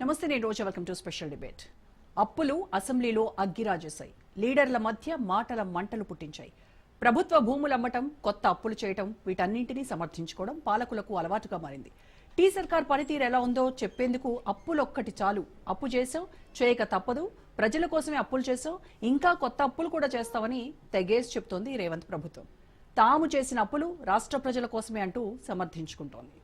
నమస్తే, నేను Roja. Welcome to special debate. అప్పులు అసెంబ్లీలో అగ్గిరాజేశాయి. లీడర్ల మధ్య మాటల మంటలు పుట్టించాయి. ప్రభుత్వ భూములు అమ్మటం, కొత్త అప్పులు చేయటం, వీటన్నింటినీ సమర్థించుకోవడం పాలకులకు అలవాటుగా మారింది. టీ సర్కార్ పనితీరు ఎలా ఉందో చెప్పేందుకు అప్పులొక్కటి చాలు. అప్పు చేసాం, చేయక తప్పదు, ప్రజల కోసమే అప్పులు చేసాం, ఇంకా కొత్త అప్పులు కూడా చేస్తామని తెగేసి చెప్తోంది రేవంత్ ప్రభుత్వం. తాము చేసిన అప్పులు రాష్ట్ర ప్రజల కోసమే అంటూ సమర్థించుకుంటోంది.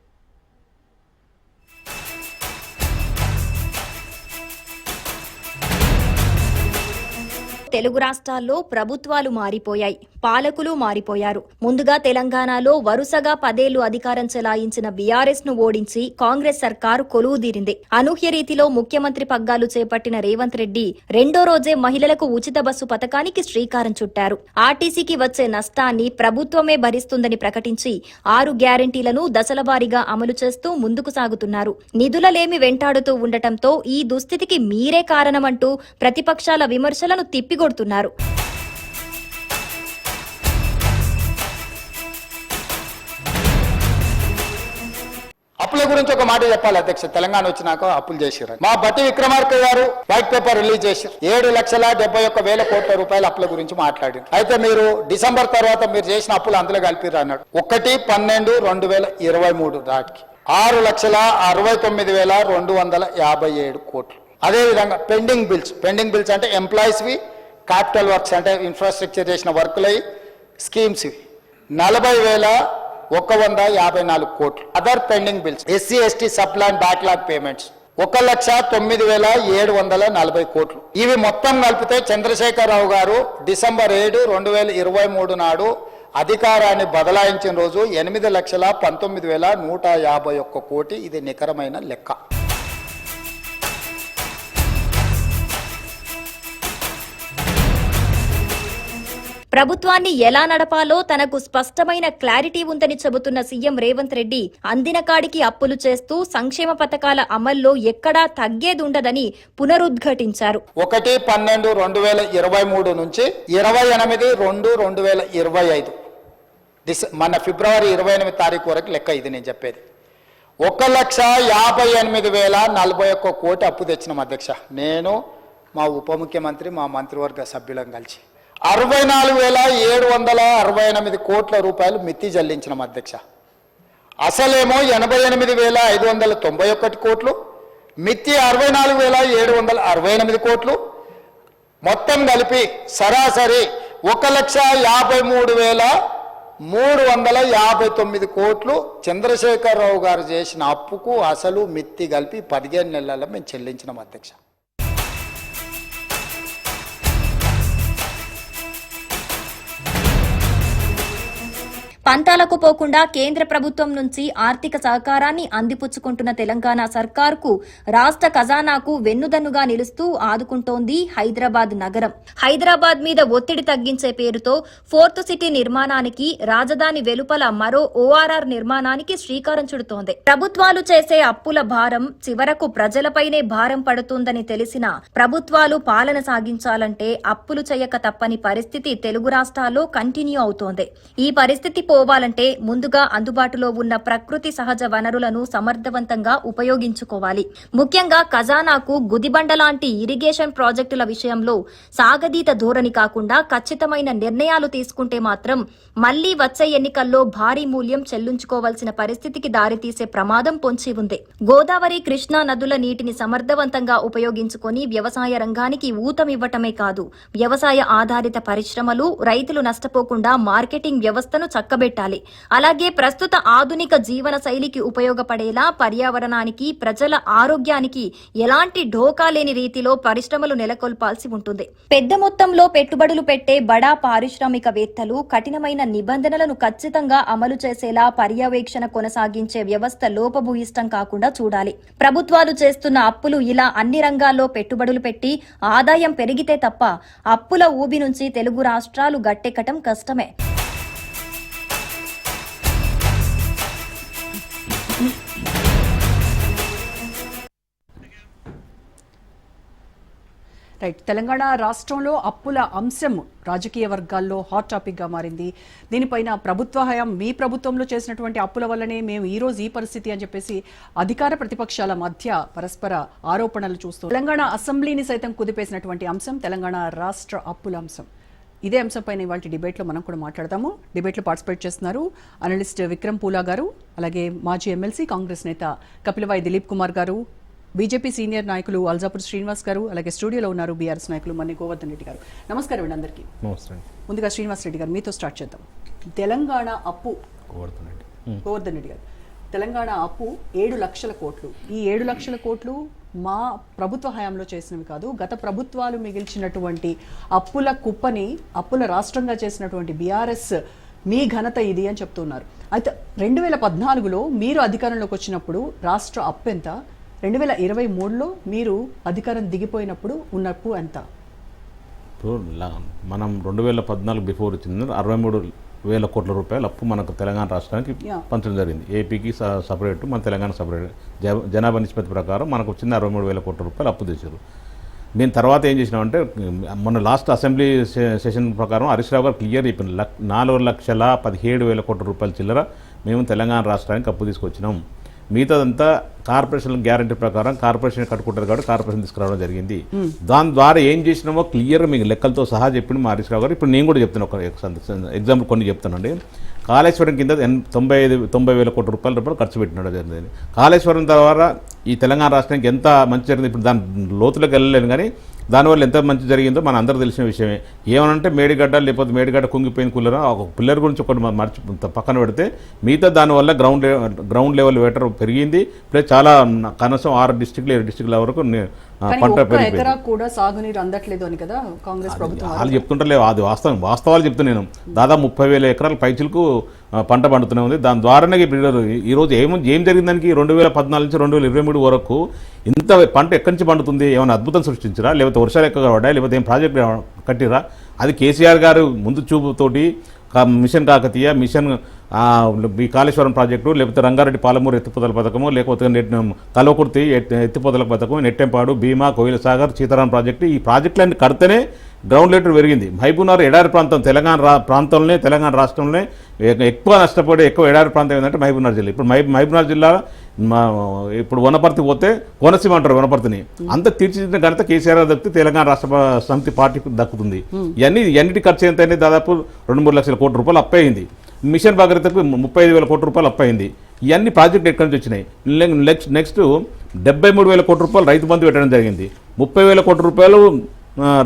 తెలుగు రాష్ట్రాల్లో ప్రభుత్వాలు మారిపోయాయి, పాలకులు మారిపోయారు. ముందుగా తెలంగాణలో వరుసగా 10 ఏళ్లు అధికారం చెలాయించిన బీఆర్ఎస్ ను ఓడించి కాంగ్రెస్ సర్కారు కొలువుదీరింది. అనూహ్య రీతిలో ముఖ్యమంత్రి పగ్గాలు చేపట్టిన రేవంత్ రెడ్డి రెండో రోజే మహిళలకు ఉచిత బస్సు పథకానికి శ్రీకారం చుట్టారు. ఆర్టీసీకి వచ్చే నష్టాన్ని ప్రభుత్వమే భరిస్తుందని ప్రకటించి 6 గ్యారంటీలను దశలవారీగా అమలు చేస్తూ ముందుకు సాగుతున్నారు. నిధులలేమి వెంటాడుతూ ఉండటంతో ఈ దుస్థితికి మీరే కారణమంటూ ప్రతిపక్షాల విమర్శలను తిప్పికొడుతున్నారు. అప్పుల గురించి ఒక మాట చెప్పాలి అధ్యక్ష. తెలంగాణ వచ్చినాక అప్పులు చేసిరు. మా బట్టి విక్రమార్క గారు వైట్ పేపర్ రిలీజ్ చేశారు. 7,71,000 కోట్ల రూపాయల అప్పుల గురించి మాట్లాడారు. అయితే మీరు డిసెంబర్ తర్వాత మీరు చేసిన అప్పులు అందులో కలిపిరు అన్నాడు. 1/12/2023 నాటికి 6,69,257 కోట్లు. అదేవిధంగా పెండింగ్ బిల్స్ అంటే ఎంప్లాయీస్ వి, క్యాపిటల్ వర్క్స్ అంటే ఇన్ఫ్రాస్ట్రక్చర్ చేసిన వర్కులు, స్కీమ్స్ ఇవి 40,154 కోట్లు. Other pending bills SC ST subplan backlog payments 1,09,740 కోట్లు. ఇవి మొత్తం కలిపితే చంద్రశేఖరరావు గారు డిసెంబర్ 7, 2023 నాడు అధికారాన్ని బదలాయించిన రోజు 8,19,151 కోటి. ఇది నికరమైన లెక్క. ప్రభుత్వాన్ని ఎలా నడపాలో తనకు స్పష్టమైన క్లారిటీ ఉందని చెబుతున్న సీఎం రేవంత్ రెడ్డి అందిన కాడికి అప్పులు చేస్తూ సంక్షేమ పథకాల అమల్లో ఎక్కడా తగ్గేదుండదని పునరుద్ఘాటించారు. 1/12/2023 నుంచి 28/2/2025 మన ఫిబ్రవరి 28 తారీఖు వరకు లెక్క ఇది నేను చెప్పేది. 1,58,041 కోటి అప్పు తెచ్చినాం అధ్యక్ష. నేను, మా ఉప ముఖ్యమంత్రి, మా మంత్రివర్గ సభ్యులను కలిసి 64,768 కోట్ల రూపాయలు మిత్తి చెల్లించిన అధ్యక్ష. అసలేమో 88,591 కోట్లు, మిత్తి 64,768 కోట్లు. మొత్తం కలిపి సరాసరి 1,53,359 కోట్లు చంద్రశేఖరరావు గారు చేసిన అప్పుకు అసలు మిత్తి కలిపి 15 నెలల్లో మేము చెల్లించినాం అధ్యక్ష. పంతాలకు పోకుండా కేంద్ర ప్రభుత్వం నుంచి ఆర్థిక సహకారాన్ని అందిపుచ్చుకుంటున్న తెలంగాణ సర్కార్కు రాష్ట్ర ఖజానాకు వెన్నుదన్నుగా నిలుస్తూ ఆదుకుంటోంది హైదరాబాద్ నగరం. హైదరాబాద్ మీద ఒత్తిడి తగ్గించే పేరుతో 4th సిటీ నిర్మాణానికి, రాజధాని వెలుపల మరో ఓఆర్ఆర్ నిర్మాణానికి శ్రీకారం చుడుతోంది. ప్రభుత్వాలు చేసే అప్పుల భారం చివరకు ప్రజలపైనే భారం పడుతుందని తెలిసినా ప్రభుత్వాలు పాలన సాగించాలంటే అప్పులు చేయక తప్పని పరిస్థితి తెలుగు రాష్ట్రాల్లో కంటిన్యూ అవుతోంది. ఈ పరిస్థితి పోవాలంటే ముందుగా అందుబాటులో ఉన్న ప్రకృతి సహజ వనరులను సమర్థవంతంగా ఉపయోగించుకోవాలి. ముఖ్యంగా ఖజానాకు గుదిబండ లాంటి ఇరిగేషన్ ప్రాజెక్టుల విషయంలో సాగదీత ధోరణి కాకుండా ఖచ్చితమైన నిర్ణయాలు తీసుకుంటే మాత్రం మళ్లీ వచ్చే ఎన్నికల్లో భారీ మూల్యం చెల్లించుకోవాల్సిన పరిస్థితికి దారితీసే ప్రమాదం పొంచి ఉంది. గోదావరి, కృష్ణా నదుల నీటిని సమర్థవంతంగా ఉపయోగించుకొని వ్యవసాయ రంగానికి ఊతమివ్వటమే కాదు, వ్యవసాయ ఆధారిత పరిశ్రమలు, రైతులు నష్టపోకుండా మార్కెటింగ్ వ్యవస్థను చక్కబెట్టాలి. అలాగే ప్రస్తుత ఆధునిక జీవన శైలికి ఉపయోగపడేలా పర్యావరణానికి, ప్రజల ఆరోగ్యానికి ఎలాంటి ఢోకా లేని రీతిలో పరిశ్రమలు నెలకొల్పాల్సి ఉంటుంది. పెద్ద మొత్తంలో పెట్టుబడులు పెట్టే బడా పారిశ్రామికవేత్తలు కఠినమైన నిబంధనలను ఖచ్చితంగా అమలు చేసేలా పర్యవేక్షణ కొనసాగించే వ్యవస్థ లోపభూయిష్టం కాకుండా చూడాలి. ప్రభుత్వాలు చేస్తున్న అప్పులు ఇలా అన్ని రంగాల్లో పెట్టుబడులు పెట్టి ఆదాయం పెరిగితే తప్ప అప్పుల ఊబి నుంచి తెలుగు రాష్ట్రాలు గట్టెక్కటం కష్టమే. రైట్, తెలంగాణ రాష్ట్రంలో అప్పుల అంశం రాజకీయ వర్గాల్లో హాట్ టాపిక్ గా మారింది. దీనిపైన ప్రభుత్వ హయాం మీ ప్రభుత్వంలో చేసినటువంటి అప్పుల వల్లనే మేము ఈ రోజు ఈ పరిస్థితి అని చెప్పేసి అధికార ప్రతిపక్షాల మధ్య పరస్పర ఆరోపణలు చూస్తూ తెలంగాణ అసెంబ్లీని సైతం కుదిపేసినటువంటి అంశం తెలంగాణ రాష్ట్ర అప్పుల అంశం. ఇదే అంశంపైన ఇవాళ డిబేట్లో మనం కూడా మాట్లాడదాము. డిబేట్లో పార్టిసిపేట్ చేస్తున్నారు అనలిస్ట్ విక్రమ్ పూలా గారు, అలాగే మాజీ ఎమ్మెల్సీ కాంగ్రెస్ నేత కపిలవాయి దిలీప్ కుమార్ గారు, బీజేపీ సీనియర్ నాయకులు అల్జాపూర్ శ్రీనివాస్ గారు, అలాగే స్టూడియోలో ఉన్నారు బీఆర్ఎస్ నాయకులు మన్ని గోవర్ధన్ రెడ్డి గారు. నమస్కారం అండి అందరికీ. ముందుగా శ్రీనివాస్ రెడ్డి గారు మీతో స్టార్ట్ చేద్దాం. తెలంగాణ అప్పు, గోవర్ధన్ రెడ్డి గారు, తెలంగాణ అప్పు 7 లక్షల కోట్లు. ఈ 7 లక్షల కోట్లు మా ప్రభుత్వ హయాంలో చేసినవి కాదు, గత ప్రభుత్వాలు మిగిల్చినటువంటి అప్పుల కుప్పని అప్పుల రాష్ట్రంగా చేసినటువంటి బీఆర్ఎస్ మీ ఘనత ఇది అని చెప్తున్నారు. అయితే 2014లో మీరు అధికారంలోకి వచ్చినప్పుడు రాష్ట్ర అప్పు ఎంత? 2023లో మీరు అధికారం దిగిపోయినప్పుడు ఉన్న అప్పు ఎంత? ఇప్పుడు మనం 2014 బిఫోర్ వచ్చింది 63,000 కోట్ల రూపాయలు అప్పు మనకు తెలంగాణ రాష్ట్రానికి పంచడం జరిగింది. ఏపీకి సపరేట్, మన తెలంగాణ సపరేట్. జనాభా నిష్పత్తి ప్రకారం మనకు వచ్చింది 63,000 కోట్ల రూపాయలు అప్పు తెచ్చారు. మేము తర్వాత ఏం చేసినామంటే మొన్న లాస్ట్ అసెంబ్లీ సెషన్ ప్రకారం హరీష్ రావు గారు క్లియర్ అయిపోయింది. 4,17,000 కోట్ల రూపాయల చిల్లర మేము తెలంగాణ రాష్ట్రానికి అప్పు తీసుకొచ్చినాం. మిగతాదంతా కార్పొరేషన్ గ్యారంటీ ప్రకారం కార్పొరేషన్ కట్టుకుంటారు కాబట్టి కార్పొరేషన్ తీసుకురావడం జరిగింది. దాని ద్వారా ఏం చేసినామో క్లియర్గా మీకు లెక్కలతో సహా చెప్పింది మా హరీష్ రావు గారు. ఇప్పుడు నేను కూడా చెప్తాను, ఒక ఎగ్జాంపుల్ కొన్ని చెప్తానండి. కాళేశ్వరం కింద 90,000 కోట్ల రూపాయలు ఖర్చు పెట్టినట్టు జరిగింది. కాళేశ్వరం ద్వారా ఈ తెలంగాణ రాష్ట్రానికి ఎంత మంచి జరిగింది, ఇప్పుడు దాని లోతులోకి వెళ్ళలేను కానీ దానివల్ల ఎంత మంచి జరిగిందో మన అందరూ తెలిసిన విషయమే. ఏమనంటే మేడిగడ్డ లేకపోతే మేడిగడ్డ కుంగిపోయిన కూలర్, ఒక పిల్లర్ గురించి ఒకటి మర్చి పక్కన పెడితే మిగతా దానివల్ల గ్రౌండ్ లెవెల్ వాటర్ పెరిగింది. ప్లస్ చాలా కనీసం 6 డిస్ట్రిక్ట్లు 7 డిస్ట్రిక్ట్ల వరకు పంట కూడా సాగునీరు అందట్లేదు అని కదా కాంగ్రెస్ ప్రభుత్వం వాళ్ళు చెప్తుంటలేవు. అది వాస్తవాలు చెప్తున్నాను నేను. దాదాపు 30,000 ఎకరాల పైచిలకు పంట పండుతూనే ఉంది. దాని ద్వారానే ఈరోజు ఏం జరిగిందానికి 2014 నుంచి 2023 వరకు ఇంత పంట ఎక్కడి నుంచి పండుతుంది? ఏమైనా అద్భుతం సృష్టించరా? లేకపోతే వర్షాలు ఎక్కువగా పడ్డా? లేకపోతే ఏం ప్రాజెక్ట్ కట్టిరా? అది కేసీఆర్ గారు ముందు చూపుతోటి మిషన్ కాకతీయ, మిషన్ ఈ కాళేశ్వరం ప్రాజెక్టు, లేకపోతే రంగారెడ్డి పాలమూరు ఎత్తిపోతల పథకము, లేకపోతే కల్వకుర్తి ఎత్తిపోతల పథకం, నెట్టెంపాడు, భీమా, కోయిల సాగర్, సీతారాం ప్రాజెక్టు, ఈ ప్రాజెక్టులన్నీ కడితేనే గ్రౌండ్ లెవెల్ పెరిగింది. మహబూబ్నగర్ ఎడారి ప్రాంతం ప్రాంతంలోనే తెలంగాణ రాష్ట్రంలోనే ఎక్కువ నష్టపడే ఎక్కువ ఎడారి ప్రాంతం ఏంటంటే మహబూబ్నగర్ జిల్లా. ఇప్పుడు మహబూబ్నగర్ జిల్లా ఇప్పుడు వనపర్తి పోతే కోనసీమ అంటారు వనపర్తిని. అంత తీర్చిదిద్దిన ఘనత కేసీఆర్ దక్కితే తెలంగాణ రాష్ట్ర సమితి పార్టీకి దక్కుతుంది. ఎన్నిటి ఖర్చు ఎంత అయింది? దాదాపు 2-3 లక్షల కోట్ల రూపాయలు అప్పయింది. మిషన్ భగీరథకు 35,000 కోట్ల రూపాయలు అప్పయింది. ఇవన్నీ ప్రాజెక్టులు ఎక్కడి నుంచి వచ్చినాయి? నెక్స్ట్ 73,000 కోట్ల రూపాయలు రైతు బంధు పెట్టడం జరిగింది. 30,000 కోట్ల రూపాయలు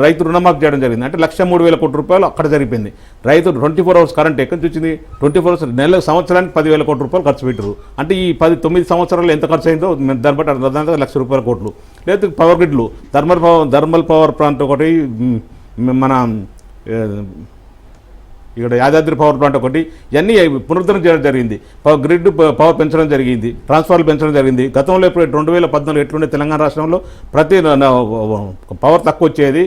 రైతు రుణమాఫీ చేయడం జరిగింది. అంటే 103,000 కోట్ల రూపాయలు అక్కడ జరిగిపోయింది. రైతు 24 అవర్స్ కరెంట్ ఎక్కడి నుంచి వచ్చింది? 24 అవర్స్ సంవత్సరానికి 10,000 కోట్ల రూపాయలు ఖర్చు పెట్టారు. అంటే ఈ 9 సంవత్సరాలు ఎంత ఖర్చు అయిందో దాన్ని బట్టి దాదాపు 1,00,000 రూపాయల కోట్లు. లేదా పవర్ గ్రిడ్లు, థర్మల్ పవర్ ప్లాంట్ ఒకటి, మన ఇక్కడ యాదాద్రి పవర్ ప్లాంట్ ఒకటి, ఇవన్నీ పునరుద్ధరణ చేయడం జరిగింది. గ్రిడ్ పవర్ పెంచడం జరిగింది, ట్రాన్స్ఫార్మర్లు పెంచడం జరిగింది. గతంలో ఇప్పుడు 2014 ఎట్లుండే తెలంగాణ రాష్ట్రంలో ప్రతి పవర్ తక్కువ వచ్చేది,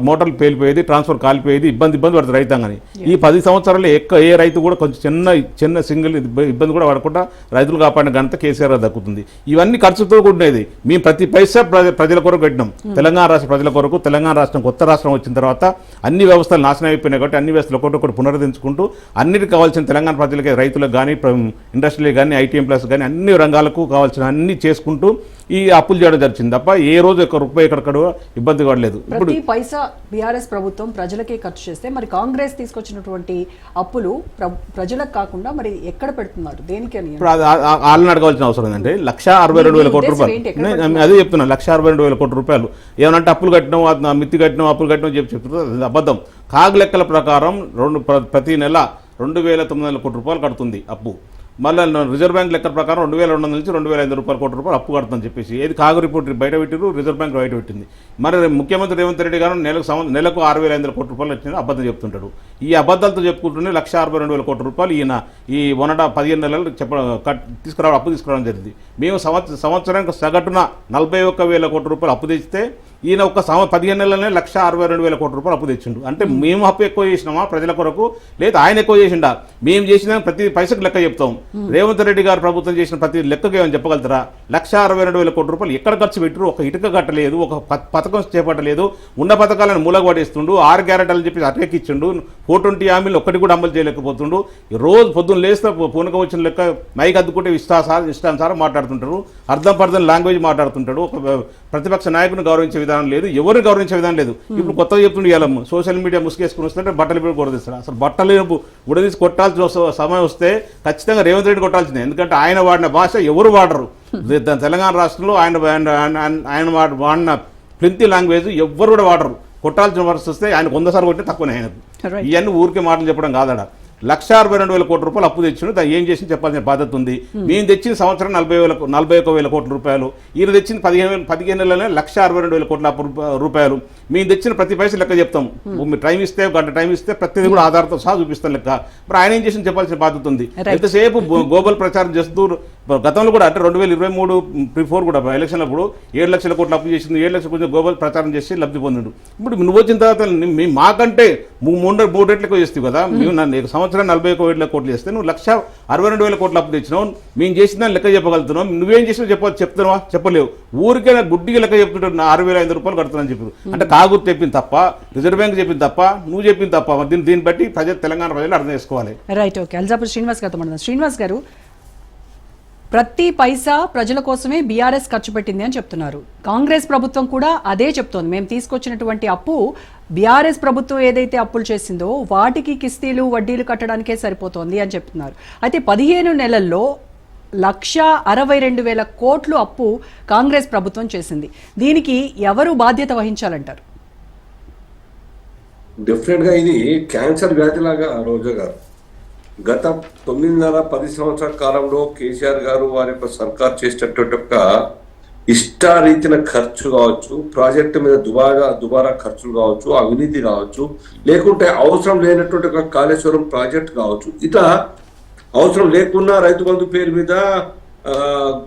మోటార్లు పేలిపోయేది, ట్రాన్స్ఫర్ కాలిపోయేది, ఇబ్బంది పడుతుంది రైతాంగాని. ఈ 10 సంవత్సరాల్లో ఏ రైతు కూడా కొంచెం చిన్న సింగిల్ ఇబ్బంది కూడా పడకుండా రైతులు కాపాడిన ఘనత కేసీఆర్ దక్కుతుంది. ఇవన్నీ ఖర్చుతో కూడినది. మేము ప్రతి పైసా ప్రజల కొరకు కట్టినాం. తెలంగాణ రాష్ట్ర ప్రజల కొరకు. తెలంగాణ రాష్ట్రం కొత్త రాష్ట్రం వచ్చిన తర్వాత అన్ని వ్యవస్థలు నాశనం అయిపోయినాయి కాబట్టి అన్ని వ్యవస్థలు ఒకటి పునరుద్ధరించుకుంటూ అన్నిటికి కావాల్సిన తెలంగాణ ప్రజలకి, రైతులకు కానీ, ఇండస్ట్రీలకు కానీ, ఐటీ ఎంప్లాయీస్ కానీ అన్ని రంగాలకు కావాల్సిన అన్ని చేసుకుంటూ ఈ అప్పులు చేయడం జరిగింది తప్ప ఏ రోజు ₹1 ఎక్కడెక్కడ ఇబ్బంది పడలేదు. ఇప్పుడు పైసా బీఆర్ఎస్ ప్రభుత్వం ప్రజలకే ఖర్చు చేస్తే మరి కాంగ్రెస్ తీసుకొచ్చినటువంటి అప్పులు ప్రజలకు కాకుండా మరి ఎక్కడ పెడుతున్నారు? దేనికి అని వాళ్ళని అడగవలసిన అవసరం ఏంటంటే 162,000 కోట్ల రూపాయలు. అదే చెప్తున్నా, 162,000 కోట్ల రూపాయలు. ఏమనంటే అప్పులు కట్టినాం, మిత్తి కట్టినాం, అప్పులు కట్టినాం చెప్తున్నారు. అబద్ధం. కాగ్ లెక్కల ప్రకారం ప్రతి నెల 2,900 కోట్ల రూపాయలు కడుతుంది అప్పు. మళ్ళీ రిజర్వ్ బ్యాంక్ లెక్కల ప్రకారం 2,200 నుంచి 2,500 కోట్ల రూపాయలు అప్పు కడుతుందని చెప్పేసి ఏది కాగు రిపోర్ట్ బయట పెట్టారు, రిజర్వ్ బ్యాంక్ బయట పెట్టింది. మరి ముఖ్యమంత్రి రేవంత్ రెడ్డి గారు నెలకు 6,500 కోట్ల రూపాయలు వచ్చింది అబద్ధం చెప్తుంటాడు. ఈ అబద్ధాలతో చెప్పుకుంటూనే 162,000 కోట్ల రూపాయలు ఈయన ఈ 15 నెలలు అప్పు తీసుకురావడం జరిగింది. మేము సంవత్సరానికి సగటున 41,000 కోట్ల రూపాయలు అప్పు తెచ్చితే ఈయన ఒక 15 నెలలనే 1,62,000 కోట్ల రూపాయలు అప్పు తెచ్చిండు. అంటే మేము అప్పు ఎక్కువ చేసినామా ప్రజల కొరకు, లేదా ఆయన ఎక్కువ చేసిండా? మేము చేసిన ప్రతి పైసకు లెక్క చెప్తాం. రేవంత్ రెడ్డి గారు ప్రభుత్వం చేసిన ప్రతి లెక్కకు ఏమని చెప్పగలుగుతారా? 1,62,000 కోట్ల రూపాయలు ఎక్కడ ఖర్చు పెట్టరు? ఒక ఇటుక కట్టలేదు, ఒక పథకం చేపట్టలేదు, ఉన్న పథకాలను మూలగొడేస్తుండు, 6 గ్యారెంటీలు చెప్పి అటకెక్కిచ్చిండు, 420 హామీలు ఒక్కటి కూడా అమలు చేయలేకపోతుండు. రోజు పొద్దున్న లేస్తే పూనకం వచ్చిన లెక్క మైక్ అద్దుకుంటే ఇష్టానుసారం మాట్లాడుతుంటారు, అర్థం పర్థం లాంగ్వేజ్ మాట్లాడుతుంటాడు. ఒక ప్రతిపక్ష నాయకుని గౌరవించే విధానం లేదు, ఎవరిని గౌరవించే విధానం లేదు. ఇప్పుడు కొత్తగా చెప్తుండే ఇవాళ సోషల్ మీడియా ముసుగేసుకుని వస్తుంటే బట్టలు ఇప్పుడు కొడదీస్తారు. అసలు బట్టలు ఉడదీసి కొట్టాల్సిన సమయం వస్తే ఖచ్చితంగా రేవంత్ రెడ్డి కొట్టాల్సిందే. ఎందుకంటే ఆయన వాడిన భాష ఎవరు వాడరు. తెలంగాణ రాష్ట్రంలో ఆయన వాడిన ప్రింతి లాంగ్వేజ్ ఎవ్వరు కూడా వాడరు. కొట్టాల్సిన పరిస్థితి వస్తే ఆయన 100 సార్లు కొట్టే తక్కువనే ఆయనకు. ఇవన్నీ ఊరికే మాటలు చెప్పడం కాదడ. 1,62,000 కోట్ల రూపాయలు అప్పు తెచ్చిండు. దాన్ని ఏం చేసి చెప్పాల్సిన బాధ్యత ఉంది. మేము తెచ్చిన సంవత్సరం 41,000 కోట్ల రూపాయలు, ఈయన తెచ్చిన 15 నెలలనే 1,62,000 కోట్ల రూపాయలు. మేము తెచ్చిన ప్రతి పైసలు లెక్క చెప్తాం. మీరు టైం ఇస్తే, గంట టైం ఇస్తే ప్రతిదీ కూడా ఆధారంతో సహా చూపిస్తాం లెక్క. మరి ఆయన ఏం చేసి చెప్పాల్సిన బాధ్యత ఉంది. ఎంతసేపు గ్లోబల్ ప్రచారం చేస్తూ గతంలో కూడా అంటే 2023 ప్రిఫోర్ కూడా ఎలక్షన్ అప్పుడు 7 లక్షల కోట్లు అప్పు చేసింది, 7 లక్షల కోట్లు గ్లోబల్ ప్రచారం చేసి లబ్ధి పొందిండు. ఇప్పుడు నువ్వు వచ్చిన తర్వాత మాకంటే 3 రెట్లు ఎక్కువ చేస్తావు కదా. మేము నన్ను సంవత్సరం 41,000 కోట్లు చేస్తే నువ్వు 1,62,000 కోట్లు అప్పు తెచ్చినావు. మేము చేసిన లెక్క చెప్పగలుగుతున్నావు. నువ్వేం చేసినా చెప్తున్నావా? చెప్పలేవు. ఊరికే గుడ్డిగా లెక్క చెప్తుంటావు. 6,500 రూపాయలు కడుతున్నాను చెప్పారు. అంటే కాగుర్తు చెప్పింది తప్ప, రిజర్వ్ బ్యాంక్ చెప్పింది తప్ప, నువ్వు చెప్పింది తప్ప. దీన్ని బట్టి తెలంగాణ ప్రజలు అర్థం చేసుకోవాలి. Right, okay. అల్జాపూర్ శ్రీనివాస్ గారితో మాట్లాడుతున్నాం. శ్రీనివాస్ గారు, ప్రతి పైసా ప్రజల కోసమే బీఆర్ఎస్ ఖర్చు పెట్టింది అని చెప్తున్నారు. కాంగ్రెస్ ప్రభుత్వం కూడా అదే చెప్తోంది. మేము తీసుకొచ్చినటువంటి అప్పు బీఆర్ఎస్ ప్రభుత్వం ఏదైతే అప్పులు చేసిందో వాటికి కిస్తీలు వడ్డీలు కట్టడానికే సరిపోతోంది అని చెప్తున్నారు. అయితే 15 నెలల్లో 1,62,000 కోట్లు అప్పు కాంగ్రెస్ ప్రభుత్వం చేసింది. దీనికి ఎవరు బాధ్యత వహించాలంటారు? డెఫినెట్ గా ఇది క్యాన్సర్ వ్యాధిలాగా రోజా గారు గత 9.5-10 సంవత్సరాల కాలంలో కేసీఆర్ గారు వారి యొక్క సర్కార్ చేసేటటువంటి యొక్క ఇష్టారీతిన ఖర్చు కావచ్చు, ప్రాజెక్టు మీద దుబారా ఖర్చులు కావచ్చు, అవినీతి కావచ్చు, లేకుంటే అవసరం లేనటువంటి ఒక కాళేశ్వరం ప్రాజెక్ట్ కావచ్చు, ఇట్లా అవసరం లేకున్నా రైతు బంధు పేరు మీద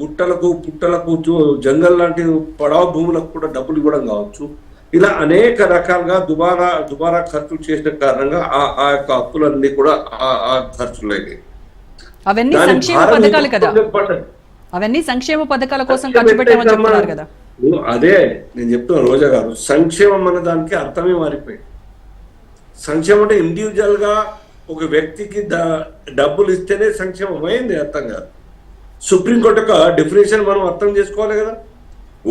గుట్టలకు పుట్టలకు జంగల్ లాంటి పడవ భూములకు కూడా డబ్బులు ఇవ్వడం కావచ్చు, ఇలా అనేక రకాలుగా దుబారా ఖర్చులు చేసిన కారణంగా ఆ యొక్క అప్పులన్నీ కూడా ఆ ఖర్చులైనవి. అవన్నీ సంక్షేమ పథకాలు కదా, అవన్నీ సంక్షేమ పథకాల కోసం ఖర్చు పెట్టామని చెప్తున్నారు కదా. అదే నేను చెప్తున్నాను రోజా గారు, సంక్షేమం అన్న దానికి అర్థమే మారిపోయింది. సంక్షేమం అంటే ఇండివిజువల్ గా ఒక వ్యక్తికి డబ్బులు ఇస్తేనే సంక్షేమం అయింది, అర్థం కాదు. సుప్రీంకోర్టు యొక్క డెఫినేషన్ మనం అర్థం చేసుకోవాలి కదా.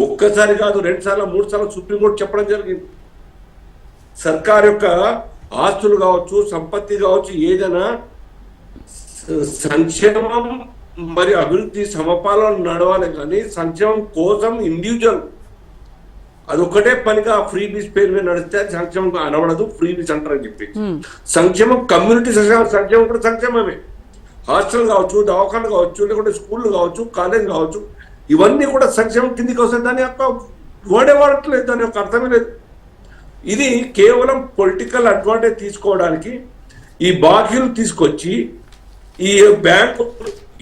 ఒక్కసారి కాదు, 2 సార్లు 3 సార్లు సుప్రీంకోర్టు చెప్పడం జరిగింది. సర్కార్ యొక్క ఆస్తులు కావచ్చు, సంపత్తి కావచ్చు, ఏదైనా సంక్షేమం మరియు అభివృద్ధి సమపాలన నడవాలి, కానీ సంక్షేమం కోసం ఇండివిజువల్ అదొక్కటే పనిగా ఫ్రీ బీస్ పేరు మీద నడిస్తే సంక్షేమం అనవడదు, ఫ్రీ బీస్ అంటారని చెప్పి. సంక్షేమం కమ్యూనిటీ సంక్షేమం కూడా సంక్షేమమే. హాస్టల్ కావచ్చు, దవాఖాన కావచ్చు, లేకుంటే స్కూళ్ళు కావచ్చు, కాలేజ్ కావచ్చు, ఇవన్నీ కూడా సంక్షేమం కిందికి వస్తాయి. దాని యొక్క వాడట్లేదు, దాని యొక్క అర్థమే లేదు. ఇది కేవలం పొలిటికల్ అడ్వాంటేజ్ తీసుకోవడానికి ఈ బాకీలు తీసుకొచ్చి ఈ బ్యాంకు,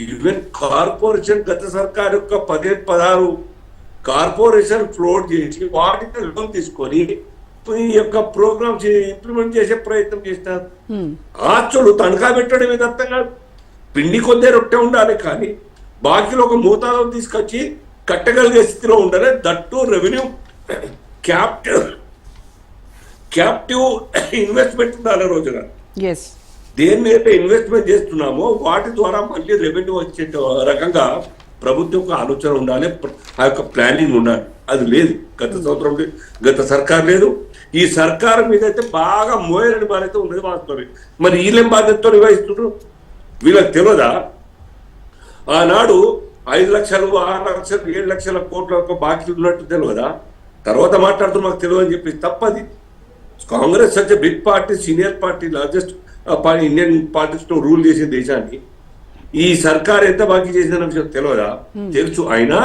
ఈవెన్ కార్పొరేషన్ గత సర్కార్ యొక్క 15-16 కార్పొరేషన్ ఫ్లోట్ చేసి వాటిని లోన్ తీసుకొని ఈ యొక్క ప్రోగ్రామ్స్ ఇంప్లిమెంట్ చేసే ప్రయత్నం చేస్తారు. ఆస్తులు తనఖా పెట్టడం ఏది అర్థం కాదు. పిండి కొద్దే రొట్టె ఉండాలి, కానీ బాకీలో ఒక మోతాదు తీసుకొచ్చి కట్టగలిగే స్థితిలో ఉండాలి. దట్టు రెవెన్యూ క్యాప్టివ్ ఇన్వెస్ట్మెంట్ ఉండాలి రోజుగా. దేని మీద ఇన్వెస్ట్మెంట్ చేస్తున్నామో వాటి ద్వారా మళ్ళీ రెవెన్యూ వచ్చే రకంగా ప్రభుత్వం ఆలోచన ఉండాలి, ఆ యొక్క ప్లానింగ్ ఉండాలి. అది లేదు గత సంవత్సరం, గత సర్కార్ లేదు. ఈ సర్కారు మీద అయితే బాగా మోయరని బాధ్యత ఉన్నది వాస్తవమే. మరి వీళ్ళేం బాధ్యతతో నిర్వహిస్తున్నారు? వీళ్ళకి తెలియదా? ఆనాడు 5 లక్షలు, 6 లక్షలు, 7 లక్షల కోట్ల యొక్క బాకీ ఉన్నట్టు తెలియదా? తర్వాత మాట్లాడుతూ మాకు తెలియదు అని చెప్పి తప్పది. Congress such big party, senior party, largest party, Indian parties తో రూల్ చేసిన దేశాన్ని ఈ సర్కార్ ఎంత బాకీ చేసిన విషయం తెలియదా? తెలుసు. అయినా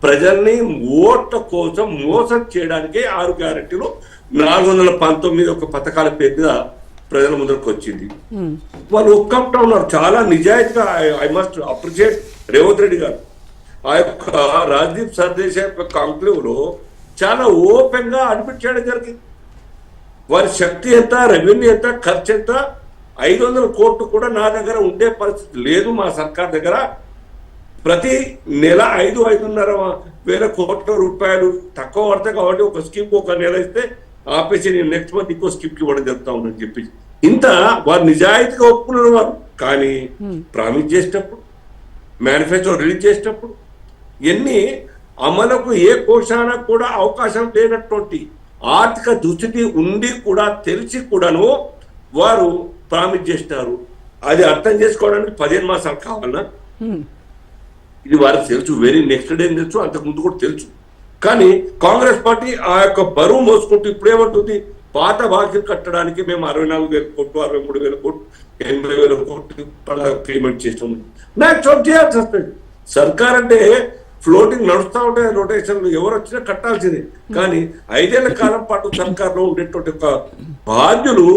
ప్రజల్ని ఓట్ల కోసం మోసం చేయడానికే 6 గ్యారెంటీలు 419 ఒక పథకాల పేరు మీద ప్రజల ముందరకు వచ్చింది. వాళ్ళు ఒక్కటా ఉన్నారు, చాలా నిజాయితీగా. I must appreciate Revanth Reddy గారు. ఆ యొక్క రాజ్దీప్ సర్దేశాయ్ యొక్క కాంక్లేవ్ లో చాలా ఓపెన్ గా అడ్మిట్ చేయడం జరిగింది. వారి శక్తి ఎంత, రెవెన్యూ ఎంత, ఖర్చు ఎంత, 500 కోట్లు కూడా నా దగ్గర ఉండే పరిస్థితి లేదు. మా సర్కార్ దగ్గర ప్రతి నెల 5-5.5 వేల కోట్ల రూపాయలు తక్కువ పడతాయి కాబట్టి ఒక స్కీమ్ ఒక నెల ఇస్తే ఆపేసి నేను నెక్స్ట్ మంత్ ఇంకో స్కీమ్కి ఇవ్వడం జరుగుతా ఉందని చెప్పి ఇంత వారు నిజాయితీగా ఒప్పుకున్నారు వారు. కానీ ప్రామిస్ చేసేటప్పుడు, మేనిఫెస్టో రిలీజ్ చేసేటప్పుడు ఎన్ని అమలుకు ఏ కోశాన కూడా అవకాశం లేనటువంటి ఆర్థిక దుస్థితి ఉండి కూడా తెలిసి కూడాను వారు ప్రామిస్ చేస్తారు. అది అర్థం చేసుకోవడానికి 15 మాసాలు కావాలన్నా? ఇది వారికి తెలుసు, వెరీ నెక్స్ట్ డే తెలుసు, అంతకుముందు కూడా తెలుసు. కానీ కాంగ్రెస్ పార్టీ ఆ యొక్క బరువు మోసుకుంటూ ఇప్పుడు ఏమంటుంది, పాత బాకీలు కట్టడానికి మేము 64,000 కోట్లు, 63,000 కోట్లు, 80,000 కోట్లు పేమెంట్ చేస్తాము. నాకు చోటు చేయాల్సి వస్తుంది. సర్కార్ అంటే ఫ్లోటింగ్ నడుస్తూ ఉంటాయి, రొటేషన్లు ఎవరు వచ్చినా కట్టాల్సిందే. కానీ 5 ఏళ్ల కాలం పాటు సర్కార్లో ఉండేటువంటి ఒక బాధ్యులు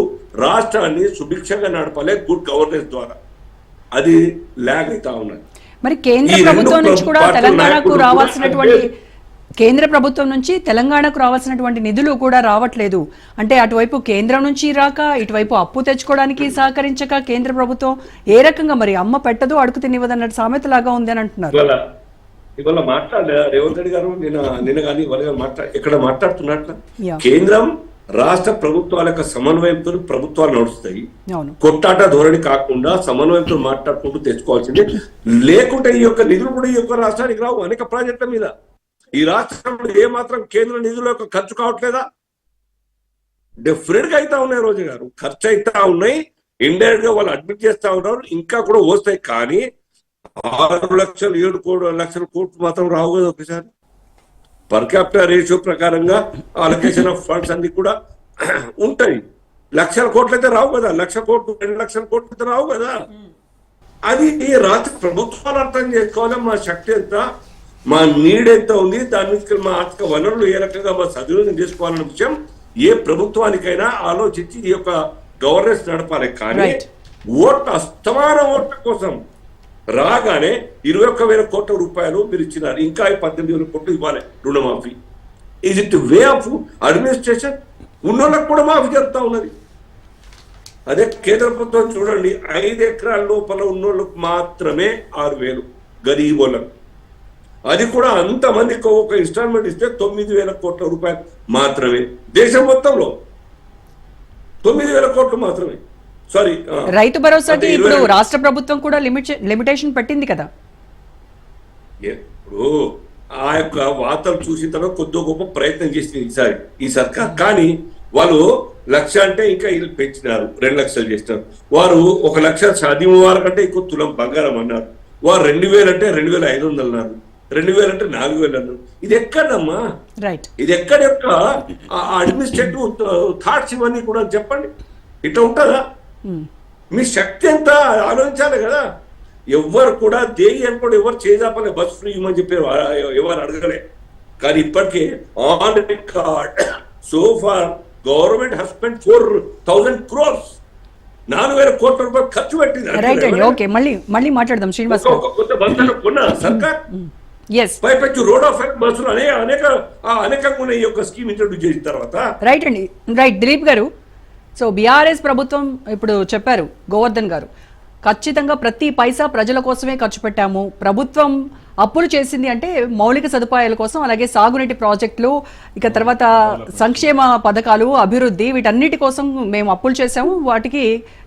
రాష్ట్రాన్ని సుభిక్షంగా నడపాలి గుడ్ గవర్నెన్స్ ద్వారా. అది ల్యాగ్ అవుతా ఉన్నది. మరి కేంద్ర ప్రభుత్వం నుంచి కూడా తెలంగాణకు రావాల్సినటువంటి నిధులు కూడా రావట్లేదు అంటే, అటువైపు కేంద్రం నుంచి రాక, ఇటువైపు అప్పు తెచ్చుకోవడానికి సహకరించక కేంద్ర ప్రభుత్వం ఏ రకంగా మరి అమ్మ పెట్టదు అడుగు తినివ్వదన్నట్టు సామెత లాగా ఉంది అని అంటున్నారు. ఇవాళ మాట్లాడలే రేవంత్ రెడ్డి గారు, నిన్న కానీ ఇక్కడ మాట్లాడుతున్నట్ల కేంద్రం రాష్ట్ర ప్రభుత్వాల యొక్క సమన్వయంతో ప్రభుత్వాలు నడుస్తాయి. కొట్టాట ధోరణి కాకుండా సమన్వయంతో మాట్లాడుకుంటూ తెచ్చుకోవాల్సింది. లేకుంటే ఈ యొక్క నిధులు కూడా ఈ యొక్క రాష్ట్రానికి రావు. అనేక ప్రాజెక్టుల మీద ఈ రాష్ట్రంలో ఏమాత్రం కేంద్ర నిధుల యొక్క ఖర్చు కావట్లేదా? డెఫినెట్ గా అవుతా ఉన్నాయి. రోజు గారు ఖర్చు అవుతా ఉన్నాయి, ఇండైరెక్ట్ గా వాళ్ళు అడ్మిట్ చేస్తా ఉన్నారు, ఇంకా కూడా వస్తాయి. కానీ 6 లక్షలు 7 లక్షల కోట్లు మాత్రం రావు కదా ఒకసారి. పర్ క్యాపిటల్ రేషియో ప్రకారంగా అలొకేషన్ ఆఫ్ ఫండ్స్ అన్ని కూడా ఉంటాయి. 1,00,000 కోట్లు అయితే రావు కదా, 1,00,000 కోట్లు 2 లక్షల కోట్లు అయితే రావు కదా. అది రాష్ట్ర ప్రభుత్వాలు అర్థం చేసుకోవాలి. మా శక్తి ఎంత, మా నీడ్ ఎంత ఉంది, దాని నుంచి మా ఆర్థిక వనరులు ఏ రకంగా మా సద్వినియోగం చేసుకోవాలన్న విషయం ఏ ప్రభుత్వానికైనా ఆలోచించి ఈ యొక్క గవర్నెన్స్ నడపాలి. కానీ అస్తమాన ఓట్ల కోసం రాగానే 21,000 కోట్ల రూపాయలు మీరు ఇచ్చినారు, ఇంకా 18,000 కోట్లు ఇవ్వాలి రుణమాఫీ. Is it way of administration? ఉన్నోళ్ళకి కూడా మాఫీ జరుగుతూ ఉన్నది. అదే కేంద్ర ప్రభుత్వం చూడండి, 5 ఎకరాల లోపల ఉన్నోళ్ళకు మాత్రమే 6,000 గరీబోళ్ళకు. అది కూడా అంతమందికి ఒక ఇన్స్టాల్మెంట్ ఇస్తే 9,000 కోట్ల రూపాయలు మాత్రమే. దేశం మొత్తంలో 9,000 కోట్లు మాత్రమే. సారీ, రైతు భరోసాకి ఇప్పుడు రాష్ట్ర ప్రభుత్వం కూడా లిమిటేషన్ పెట్టింది కదా. ఇప్పుడు ఆ యొక్క వార్తలు చూసిన తర్వాత కొద్దిగా గొప్ప ప్రయత్నం చేసింది ఈ సర్కార్. కానీ వాళ్ళు 1,00,000 అంటే ఇంకా వీళ్ళు పెంచినారు, 2 లక్షలు చేసినారు. వారు 1,00,000 సాధ్యం వారి కంటే ఎక్కువ తులం బంగారం అన్నారు. వారు 2,000 అంటే 2,500 అన్నారు, 2,000 అంటే 4,000 అన్నారు. ఇది ఎక్కడమ్మా? ఇది ఎక్కడ యొక్క అడ్మినిస్ట్రేటివ్ థాట్స్ ఇవన్నీ కూడా చెప్పండి. ఇట్లా ఉంటుందా? మీ శక్తి ఎంత ఆలోచించాలి కదా. ఎవరు కూడా దేగి అనుకోండి, ఎవరు చేజాపలే బస్ ఫ్రీ ఇవ్వమని చెప్పారు, ఎవరు అడగలే. కానీ ఇప్పటికే on record so far government has spent 4,000 crores, 4,000 కోట్ల రూపాయలు ఖర్చు పెట్టింది. మళ్ళీ మాట్లాడదాం శ్రీనివాస్. కొత్త బస్సులు కొన్న సర్కార్ పైపెచ్చు రోడ్ ఆఫ్ బస్సులు అనేకంగా ఉన్న ఈ యొక్క స్కీమ్ ఇంట్రొడ్యూస్ చేసిన తర్వాత. రైట్ దిలీప్ గారు, సో బీఆర్ఎస్ ప్రభుత్వం ఇప్పుడు చెప్పారు గోవర్ధన్ గారు, ఖచ్చితంగా ప్రతి పైసా ప్రజల కోసమే ఖర్చు పెట్టాము. ప్రభుత్వం అప్పులు చేసింది అంటే మౌలిక సదుపాయాల కోసం, అలాగే సాగునీటి ప్రాజెక్టులు, ఇక తర్వాత సంక్షేమ పథకాలు, అభివృద్ధి, వీటన్నిటి కోసం మేము అప్పులు చేశాము, వాటికి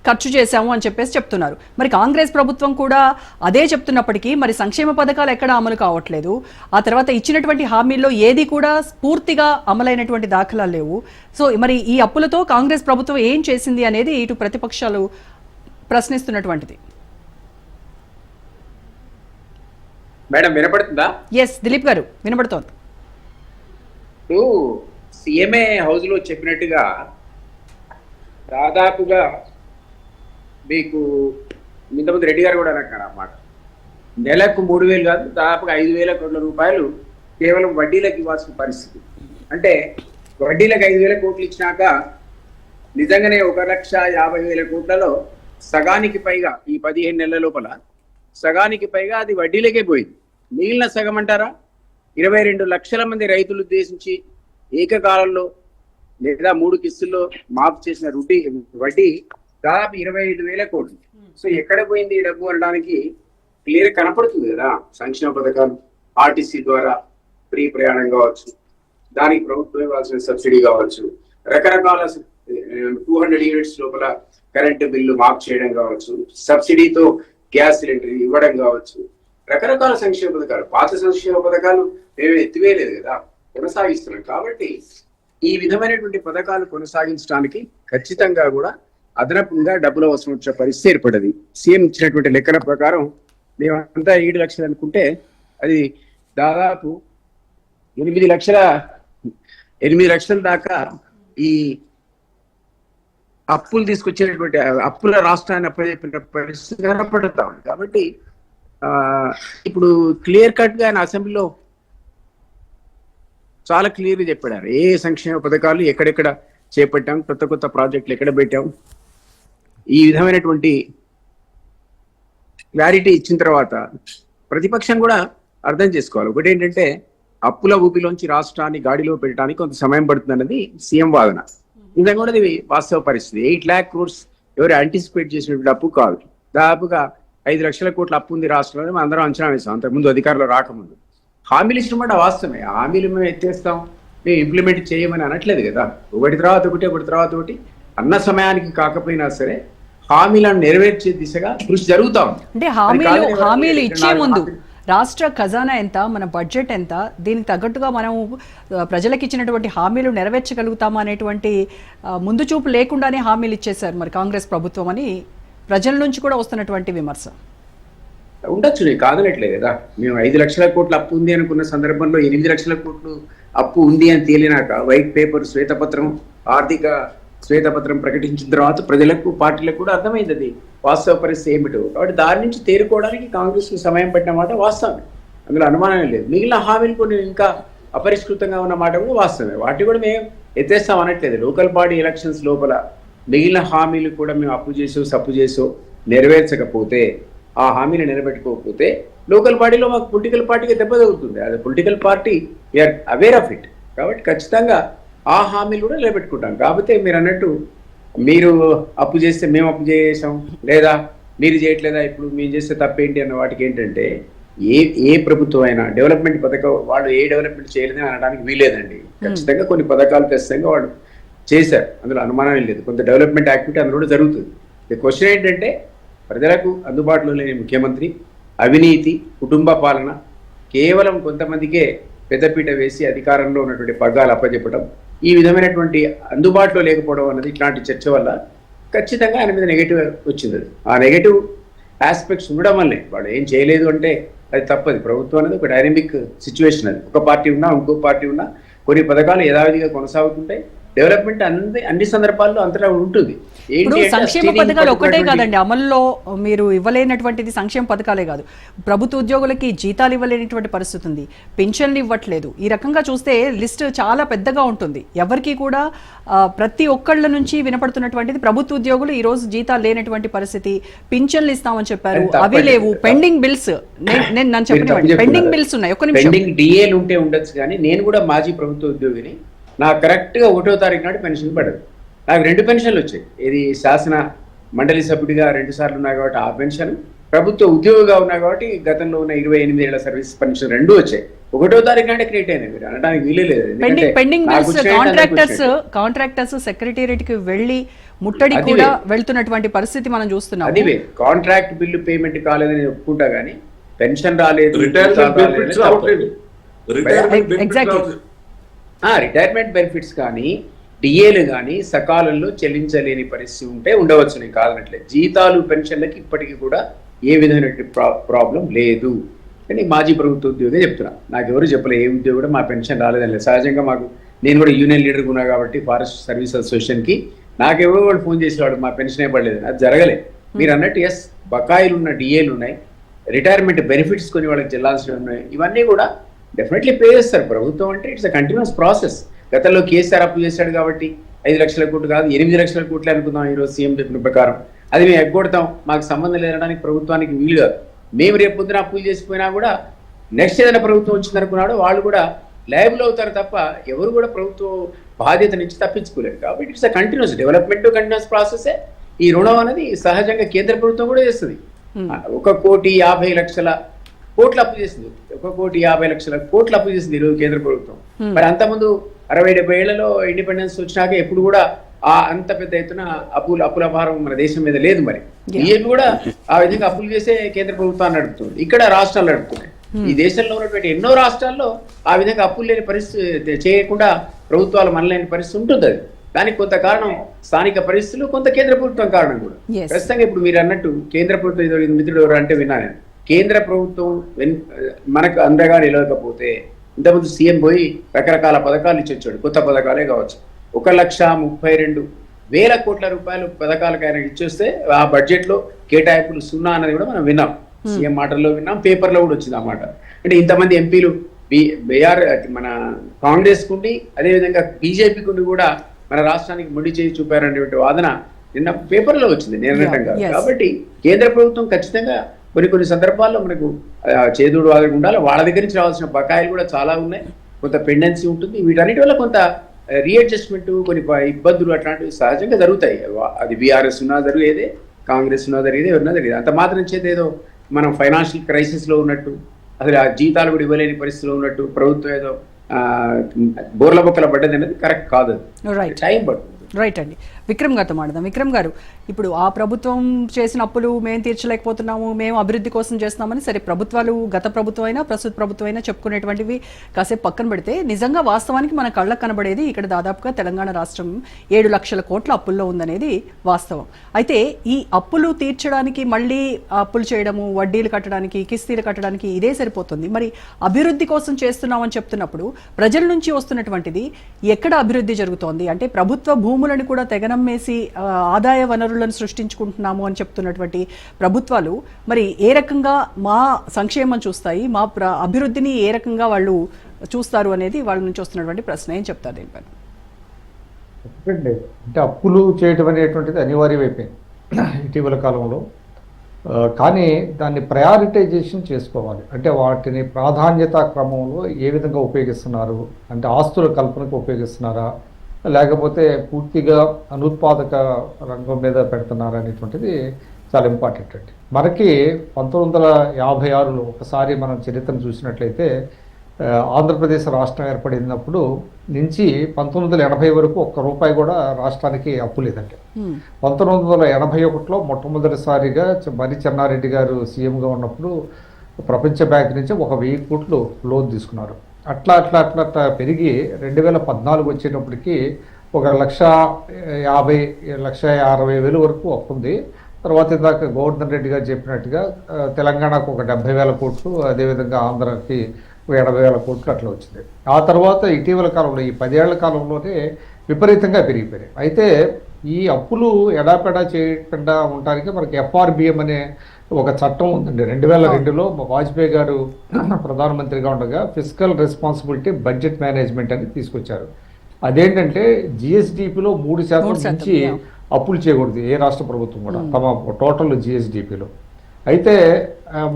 ఖర్చు చేశాము అని చెప్పేసి చెప్తున్నారు. మరి కాంగ్రెస్ ప్రభుత్వం కూడా అదే చెప్తున్నప్పటికీ మరి సంక్షేమ పథకాలు ఎక్కడ అమలు కావట్లేదు. ఆ తర్వాత ఇచ్చినటువంటి హామీల్లో ఏది కూడా పూర్తిగా అమలైనటువంటి దాఖలాలు లేవు. సో మరి ఈ అప్పులతో కాంగ్రెస్ ప్రభుత్వం ఏం చేసింది అనేది ఇటు ప్రతిపక్షాలు ప్రశ్నిస్తున్నటువంటిది. మేడం వినపడుతుందా? ఎస్ దిలీప్ గారు వినపడుతోంది. ఇప్పుడు సీఎంఏ హౌస్ లో చెప్పినట్టుగా దాదాపుగా మీకు ఇంతకుముందు రెడ్డి గారు కూడా అన్నారు అన్నమాట, నెలకు 3,000 కాదు, దాదాపుగా 5,000 కోట్ల రూపాయలు కేవలం వడ్డీలకు ఇవ్వాల్సిన పరిస్థితి. అంటే వడ్డీలకు 5,000 కోట్లు ఇచ్చినాక నిజంగానే 1,50,000 కోట్లలో సగానికి పైగా ఈ 15 నెలల లోపల సగానికి పైగా అది వడ్డీలకే పోయింది. మిగిలిన సగం అంటారా 22 లక్షల మంది రైతులు ఉద్దేశించి ఏకకాలంలో లేదా 3 కిస్తుల్లో మాఫ్ చేసిన వడ్డీ దాదాపు 25,000 కోట్లు. సో ఎక్కడ పోయింది ఈ డబ్బు అనడానికి క్లియర్ కనపడుతుంది కదా. సంక్షేమ పథకాలు, ఆర్టీసీ ద్వారా ఫ్రీ ప్రయాణం కావచ్చు, దానికి ప్రభుత్వం ఇవ్వాల్సిన సబ్సిడీ కావచ్చు, రకరకాల 200 యూనిట్స్ లోపల కరెంటు బిల్లు మాఫ్ చేయడం కావచ్చు, సబ్సిడీతో గ్యాస్ సిలిండర్ ఇవ్వడం కావచ్చు, రకరకాల సంక్షేమ పథకాలు. పాత సంక్షేమ పథకాలు మేము ఎత్తివేయలేదు కదా, కొనసాగిస్తున్నాం. కాబట్టి ఈ విధమైనటువంటి పథకాలు కొనసాగించడానికి ఖచ్చితంగా కూడా అదనపుగా డబ్బులు అవసరం వచ్చే పరిస్థితి ఏర్పడది. సీఎం ఇచ్చినటువంటి లెక్కల ప్రకారం మేమంతా 7 లక్షలు అనుకుంటే అది దాదాపు 8 లక్షల దాకా ఈ అప్పులు తీసుకొచ్చేటటువంటి అప్పుల రాష్ట్రాన్ని అప్పచెప్పిన పరిస్థితి కనపడతా ఉంది. కాబట్టి ఇప్పుడు క్లియర్ కట్ గా ఆయన అసెంబ్లీలో చాలా క్లియర్గా చెప్పారు ఏ సంక్షేమ పథకాలు ఎక్కడెక్కడ చేపట్టాం, కొత్త ప్రాజెక్టులు ఎక్కడ పెట్టాం. ఈ విధమైనటువంటి క్లారిటీ ఇచ్చిన తర్వాత ప్రతిపక్షం కూడా అర్థం చేసుకోవాలి. ఒకటి ఏంటంటే అప్పుల ఊపిలోంచి రాష్ట్రాన్ని గాడిలో పెట్టడానికి కొంత సమయం పడుతుంది అన్నది సీఎం వాదన. నిజంగా కూడా ఇది వాస్తవ పరిస్థితి. 8 lakh crores ఎవరు యాంటిసిపేట్ చేసినటువంటి అప్పు కాదు. దాదాపుగా 5 లక్షల కోట్ల అప్పు ఉంది రాష్ట్రంలో. మనం అందరం అంచనా వేసాం అంతకుముందు అధికారంలో రాకముందు. హామీలు ఇష్టం అంటే వాస్తవమే. హామీలు మేము ఎత్తేస్తాం, మేము ఇంప్లిమెంట్ చేయమని అనట్లేదు కదా. ఒకటి తర్వాత ఒకటి అన్న సమయానికి కాకపోయినా సరే హామీలను నెరవేర్చే దిశగా కృషి జరుగుతా ఉంది. అంటే హామీలు ఇచ్చే ముందు రాష్ట్ర ఖజానా ఎంత, మన బడ్జెట్ ఎంత, దీనికి తగ్గట్టుగా మనం ప్రజలకు ఇచ్చినటువంటి హామీలు నెరవేర్చగలుగుతామా అనేటువంటి ముందు చూపు లేకుండానే హామీలు ఇచ్చేశారు మరి కాంగ్రెస్ ప్రభుత్వం అని ప్రజల నుంచి కూడా వస్తున్నటువంటి విమర్శ. ఉండొచ్చు, నేను కాదనట్లేదు కదా. మేము 5 లక్షల కోట్ల అప్పు ఉంది అనుకున్న సందర్భంలో 8 లక్షల కోట్లు అప్పు ఉంది అని తేలినాక వైట్ పేపర్ శ్వేతపత్రం, ఆర్థిక శ్వేతపత్రం ప్రకటించిన తర్వాత ప్రజలకు, పార్టీలకు కూడా అర్థమైంది వాస్తవ పరిస్థితి ఏమిటో. కాబట్టి దాని నుంచి తేరుకోవడానికి కాంగ్రెస్ సమయం పట్టిన మాట వాస్తవమే, అందులో అనుమానం లేదు. మిగిలిన హామీలు కొన్ని ఇంకా అపరిష్కృతంగా ఉన్న మాట కూడా వాస్తవమే. వాటి కూడా మేము ఎత్తేస్తాం అనట్లేదు. లోకల్ బాడీ ఎలక్షన్స్ లోపల మిగిలిన హామీలు కూడా మేము సప్పు చేసో నెరవేర్చకపోతే, ఆ హామీని నిలబెట్టుకోకపోతే లోకల్ బాడీలో మాకు పొలిటికల్ పార్టీకి దెబ్బ తగులుతుంది. అది political party, we are aware of it. కాబట్టి ఖచ్చితంగా ఆ హామీలు కూడా నిలబెట్టుకుంటాం. కాకపోతే మీరు అన్నట్టు మీరు అప్పు చేస్తే మేము అప్పు చేసాం, లేదా మీరు చేయట్లేదా, ఇప్పుడు మేము చేస్తే తప్పేంటి అన్న వాటికి ఏంటంటే ఏ ప్రభుత్వం అయినా డెవలప్మెంట్ పథకం వాళ్ళు ఏ డెవలప్మెంట్ చేయలేదని అనడానికి వీలేదండి. ఖచ్చితంగా కొన్ని పథకాలు ఖచ్చితంగా వాళ్ళు చేశారు, అందులో అనుమానం లేదు. కొంత డెవలప్మెంట్ యాక్టివిటీ అందులో జరుగుతుంది. క్వశ్చన్ ఏంటంటే ప్రజలకు అందుబాటులో లేని ముఖ్యమంత్రి, అవినీతి, కుటుంబ పాలన, కేవలం కొంతమందికే పెద్దపీట వేసి అధికారంలో ఉన్నటువంటి పగ్గాలు అప్పచెప్పడం, ఈ విధమైనటువంటి అందుబాటులో లేకపోవడం అన్నది ఇట్లాంటి చర్చ వల్ల ఖచ్చితంగా ఆయన మీద నెగటివ్ వచ్చింది. ఆ నెగటివ్ ఆస్పెక్ట్స్ ఉండడం వల్లే వాడు ఏం చేయలేదు అంటే అది తప్పది. ప్రభుత్వం అనేది ఒక డైనమిక్ సిచ్యువేషన్. అది ఒక పార్టీ ఉన్నా ఇంకో పార్టీ ఉన్నా కొన్ని పథకాలు యథావిధిగా కొనసాగుతుంటాయి. డెవలప్మెంట్ అన్ని సందర్భాల్లో అంతటా ఉంటుంది. ఇప్పుడు సంక్షేమ పథకాలు ఒకటే కాదండి అమల్లో మీరు ఇవ్వలేనటువంటిది. సంక్షేమ పథకాలే కాదు, ప్రభుత్వ ఉద్యోగులకి జీతాలు ఇవ్వలేనటువంటి పరిస్థితి ఉంది, పెన్షన్లు ఇవ్వట్లేదు. ఈ రకంగా చూస్తే లిస్ట్ చాలా పెద్దగా ఉంటుంది. ఎవరికి కూడా ప్రతి ఒక్కళ్ళ నుంచి వినపడుతున్నటువంటిది ప్రభుత్వ ఉద్యోగులు ఈ రోజు జీతాలు లేనటువంటి పరిస్థితి. పింఛన్లు ఇస్తామని చెప్పారు, అవి లేవు. పెండింగ్ బిల్స్, నేను చెప్పిన పెండింగ్ బిల్స్ ఉన్నాయి. ఒక్క నిమిషం. పెండింగ్ డిఏలు ఉంటే ఉండొచ్చు, కానీ నేను కూడా మాజీ ప్రభుత్వ ఉద్యోగిని. నాకు కరెక్ట్గా 1వ తారీఖు నాడు పెన్షన్ పడదు. నాకు 2 పెన్షన్లు వచ్చాయి. ఇది శాసన మండలి సభ్యుడిగా 2 సార్లు ఉన్నా కాబట్టి ఆ పెన్షన్, ప్రభుత్వ ఉద్యోగిగా ఉన్నా కాబట్టి గతంలో ఉన్న 28 ఏళ్ల సర్వీస్ పెన్షన్ 2 వచ్చాయి. 1వ తారీఖు నాడే క్రియేట్ అయినాయి. మీరు అనడానికి వీలేదు. పెండింగ్ బిల్స్ కాంట్రాక్టర్స్ సెక్రటేరియట్ కి వెళ్ళి ముట్టడి కూడా వెళ్తున్నటువంటి పరిస్థితి మనం చూస్తున్నాం. అది కాంట్రాక్ట్ బిల్లు పేమెంట్ కాలేదని ఒప్పుకుంటా, కానీ పెన్షన్ రాలేదు. రిటైర్మెంట్ బెనిఫిట్స్ కానీ డిఏలు కానీ సకాలంలో చెల్లించలేని పరిస్థితి ఉంటే ఉండవచ్చు, నేను కాదనట్లేదు. జీతాలు పెన్షన్లకి ఇప్పటికీ కూడా ఏ విధమైన ప్రాబ్లం లేదు అని మాజీ ప్రభుత్వ ఉద్యోగి చెప్తున్నా. నాకు ఎవరు చెప్పలేదు, ఏ ఉద్యోగి కూడా మా పెన్షన్ రాలేదని లేదు. సహజంగా నేను కూడా యూనియన్ లీడర్గా ఉన్నా కాబట్టి ఫారెస్ట్ సర్వీస్ అసోసియేషన్కి నాకెవరో వాళ్ళు ఫోన్ చేసేవాడు మా పెన్షన్ ఇవ్వలేదు. అది జరగలేదు. మీరు అన్నట్టు ఎస్, బకాయిలు ఉన్న డిఏలు ఉన్నాయి, రిటైర్మెంట్ బెనిఫిట్స్ కొన్ని వాళ్ళకి చెల్లాల్సినవి ఉన్నాయి. ఇవన్నీ కూడా డెఫినెట్లీ పే చేస్తారు. ప్రభుత్వం అంటే ఇట్స్ అ కంటిన్యూస్ ప్రాసెస్. గతంలో కేసీఆర్ అప్పు చేశాడు కాబట్టి 5 లక్షల కోట్లు కాదు 8 లక్షల కోట్లు అనుకుందాం ఈరోజు సీఎం చెప్పిన ప్రకారం. అది మేము ఎగ్గొడతాం, మాకు సంబంధం లేదనడానికి ప్రభుత్వానికి వీలు కాదు. మేము రేపు పొద్దున అప్పులు చేసిపోయినా కూడా నెక్స్ట్ ఏదైనా ప్రభుత్వం వచ్చిందనుకున్నాడు వాళ్ళు కూడా లయబుల్ అవుతారు తప్ప ఎవరు కూడా ప్రభుత్వ బాధ్యత నుంచి తప్పించుకోలేరు. కాబట్టి it's a continuous development, continuous ప్రాసెసే. ఈ రుణం అనేది సహజంగా కేంద్ర ప్రభుత్వం కూడా చేస్తుంది. 1,50,00,000 కోట్లు అప్పు చేసింది. 1,50,00,000 కోట్లు అప్పు చేసింది ఈరోజు కేంద్ర ప్రభుత్వం. మరి అంతకుముందు 60-70 ఏళ్లలో ఇండిపెండెన్స్ వచ్చినాక ఎప్పుడు కూడా అంత పెద్ద ఎత్తున అప్పుల భారం మన దేశం మీద లేదు. మరి బీజేపీ కూడా ఆ విధంగా అప్పులు చేసే కేంద్ర ప్రభుత్వాన్ని నడుపుతుంది, ఇక్కడ రాష్ట్రాలు నడుపుతున్నాయి. ఈ దేశంలో ఉన్నటువంటి ఎన్నో రాష్ట్రాల్లో ఆ విధంగా అప్పులు లేని పరిస్థితి చేయకుండా ప్రభుత్వాలు మనలేని పరిస్థితి ఉంటుంది. అది దానికి కొంత కారణం స్థానిక పరిస్థితులు, కొంత కేంద్ర ప్రభుత్వం కారణం కూడా. ప్రస్తుతంగా ఇప్పుడు మీరు అన్నట్టు కేంద్ర ప్రభుత్వం మిత్రుడు ఎవరు అంటే విన్నాను, కేంద్ర ప్రభుత్వం మనకు అండగా నిలవకపోతే ఇంతకుముందు సీఎం పోయి రకరకాల పథకాలు ఇచ్చొచ్చాడు, కొత్త పథకాలే కావచ్చు. 1,32,000 కోట్ల రూపాయలు పథకాలకు ఆయన ఇచ్చేస్తే ఆ బడ్జెట్ లో కేటాయింపులు 0 అన్నది కూడా మనం విన్నాం. సీఎం మాటల్లో విన్నాం, పేపర్లో కూడా వచ్చింది ఆ మాట. అంటే ఇంతమంది ఎంపీలు మన కాంగ్రెస్ కుండి అదేవిధంగా బీజేపీ కుండి కూడా మన రాష్ట్రానికి ముడి చేసి చూపారనేటువంటి వాదన నిన్న పేపర్లో వచ్చింది నిర్ణయంగా. కాబట్టి కేంద్ర ప్రభుత్వం ఖచ్చితంగా కొన్ని సందర్భాల్లో మనకు చేదోడు వాదన ఉండాలి. వాళ్ళ దగ్గర నుంచి రావాల్సిన బకాయిలు కూడా చాలా ఉన్నాయి, కొంత పెండెన్సీ ఉంటుంది. వీటన్నిటి వల్ల కొంత రీఅడ్జస్ట్మెంట్, కొన్ని ఇబ్బందులు అట్లాంటివి సహజంగా జరుగుతాయి. అది బీఆర్ఎస్ ఉన్నా జరిగేదే, కాంగ్రెస్ ఉన్నా జరిగేదే, ఎవరున్నా జరిగేది. అంత మాత్రం చేత ఏదో మనం ఫైనాన్షియల్ క్రైసిస్ లో ఉన్నట్టు, అసలు ఆ జీతాలు కూడా ఇవ్వలేని పరిస్థితిలో ఉన్నట్టు ప్రభుత్వం ఏదో బోర్ల బొక్కల పడ్డది అనేది కరెక్ట్ కాదు. టైం పడుతుంది. రైట్ అండి. విక్రమ్ గారితో మాట్లాడదాం. విక్రమ్ గారు, ఇప్పుడు ఆ ప్రభుత్వం చేసిన అప్పులు మేము తీర్చలేకపోతున్నాము, మేము అభివృద్ధి కోసం చేస్తున్నామని, సరే ప్రభుత్వాలు గత ప్రభుత్వం అయినా ప్రస్తుత ప్రభుత్వం అయినా చెప్పుకునేటువంటివి కాసేపు పక్కన పెడితే, నిజంగా వాస్తవానికి మన కళ్ళకు కనబడేది ఇక్కడ దాదాపుగా తెలంగాణ రాష్ట్రం 7 లక్షల కోట్ల అప్పుల్లో ఉందనేది వాస్తవం. అయితే ఈ అప్పులు తీర్చడానికి మళ్ళీ అప్పులు చేయడము, వడ్డీలు కట్టడానికి, కిస్తీలు కట్టడానికి ఇదే సరిపోతుంది. మరి అభివృద్ధి కోసం చేస్తున్నామని చెప్తున్నప్పుడు ప్రజల నుంచి వస్తున్నటువంటిది ఎక్కడ అభివృద్ధి జరుగుతోంది? అంటే ప్రభుత్వ భూములను కూడా తెగనమ్మేసి ఆదాయ వనరులను సృష్టించుకుంటున్నాము అని చెప్తున్నటువంటి ప్రభుత్వాలు మరి ఏ రకంగా మా సంక్షేమం చూస్తాయి, మా అభివృద్ధిని ఏ రకంగా వాళ్ళు చూస్తారు అనేది వాళ్ళ నుంచి వస్తున్నటువంటి ప్రశ్న. ఏం చెప్తారు దీనిపైన? అంటే అప్పులు చేయటం అనేటువంటిది అనివార్యమైపోయింది ఇటీవల కాలంలో. కానీ దాన్ని ప్రయారిటైజేషన్ చేసుకోవాలి. అంటే వాటిని ప్రాధాన్యత క్రమంలో ఏ విధంగా ఉపయోగిస్తున్నారు, అంటే ఆస్తుల కల్పనకు ఉపయోగిస్తున్నారా, లేకపోతే పూర్తిగా అనుత్పాదక రంగం మీద పెడుతున్నారు అనేటువంటిది చాలా ఇంపార్టెంట్ అండి. మనకి 1956లో ఒకసారి మనం చరిత్రను చూసినట్లయితే ఆంధ్రప్రదేశ్ రాష్ట్రం ఏర్పడినప్పుడు నుంచి 1980 వరకు ₹1 కూడా రాష్ట్రానికి అప్పు లేదండి. 1981లో మొట్టమొదటిసారిగా మరి చెన్నారెడ్డి గారు సీఎంగా ఉన్నప్పుడు ప్రపంచ బ్యాంక్ నుంచి 1,000 కోట్లు లోన్ తీసుకున్నారు. అట్లా పెరిగి 2014 వచ్చేటప్పటికి 1,50,00,000 వరకు వస్తుంది. తర్వాత ఇందాక గోవర్ధన్ రెడ్డి గారు చెప్పినట్టుగా తెలంగాణకు 70,000 కోట్లు, అదేవిధంగా ఆంధ్రాకి 80,000 కోట్లు అట్లా వచ్చింది. ఆ తర్వాత ఇటీవల కాలంలో ఈ 10 ఏళ్ల కాలంలోనే విపరీతంగా పెరిగిపోయాయి. అయితే ఈ అప్పులు ఎడాపెడా చేయకుండా ఉండడానికి మనకి FRBM అనే ఒక చట్టం ఉందండి. 2002లో వాజ్పేయి గారు ప్రధానమంత్రిగా ఉండగా ఫిస్కల్ రెస్పాన్సిబిలిటీ బడ్జెట్ మేనేజ్మెంట్ అని తీసుకొచ్చారు. అదేంటంటే GSDPలో 3% నుంచి అప్పులు చేయకూడదు ఏ రాష్ట్ర ప్రభుత్వం కూడా తమ టోటల్ GSDPలో. అయితే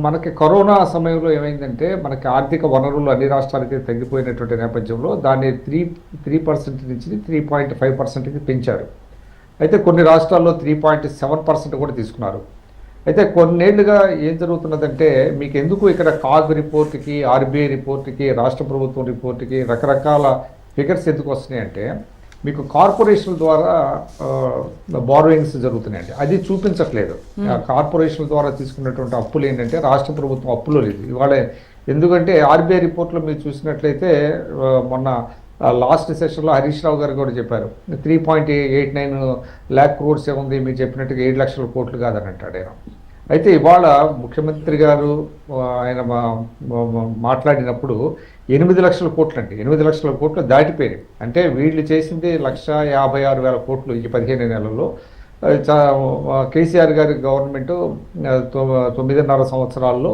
మనకి కరోనా సమయంలో ఏమైందంటే మనకి ఆర్థిక వనరులు అన్ని రాష్ట్రాలకి తగ్గిపోయినటువంటి నేపథ్యంలో దాన్ని 3% నుంచి 3.5%కి పెంచారు. అయితే కొన్ని రాష్ట్రాల్లో 3.7% కూడా తీసుకున్నారు. అయితే కొన్నేళ్లుగా ఏం జరుగుతున్నదంటే మీకు ఎందుకు ఇక్కడ కాగ్ రిపోర్ట్కి, RBI రిపోర్ట్కి, రాష్ట్ర ప్రభుత్వం రిపోర్ట్కి రకరకాల ఫిగర్స్ ఎందుకు వస్తున్నాయంటే మీకు కార్పొరేషన్ల ద్వారా బారోయింగ్స్ జరుగుతున్నాయండి. అది చూపించట్లేదు. కార్పొరేషన్ల ద్వారా తీసుకున్నటువంటి అప్పులు ఏంటంటే రాష్ట్ర ప్రభుత్వం అప్పులు లేదు ఇవాళ. ఎందుకంటే RBI రిపోర్ట్లో మీరు చూసినట్లయితే మొన్న లాస్ట్ సెషన్లో హరీష్ రావు గారు కూడా చెప్పారు 3.89 lakh crores ఉంది, మీరు చెప్పినట్టుగా 7 లక్షల కోట్లు కాదని అంటాడు ఆయన. అయితే ఇవాళ ముఖ్యమంత్రి గారు ఆయన మాట్లాడినప్పుడు 8 లక్షల కోట్లు అండి, 8 లక్షల కోట్లు దాటిపోయినాయి. అంటే వీళ్ళు చేసింది 1,56,000 కోట్లు ఈ 15 నెలల్లో. కేసీఆర్ గారి గవర్నమెంట్ 9.5 సంవత్సరాల్లో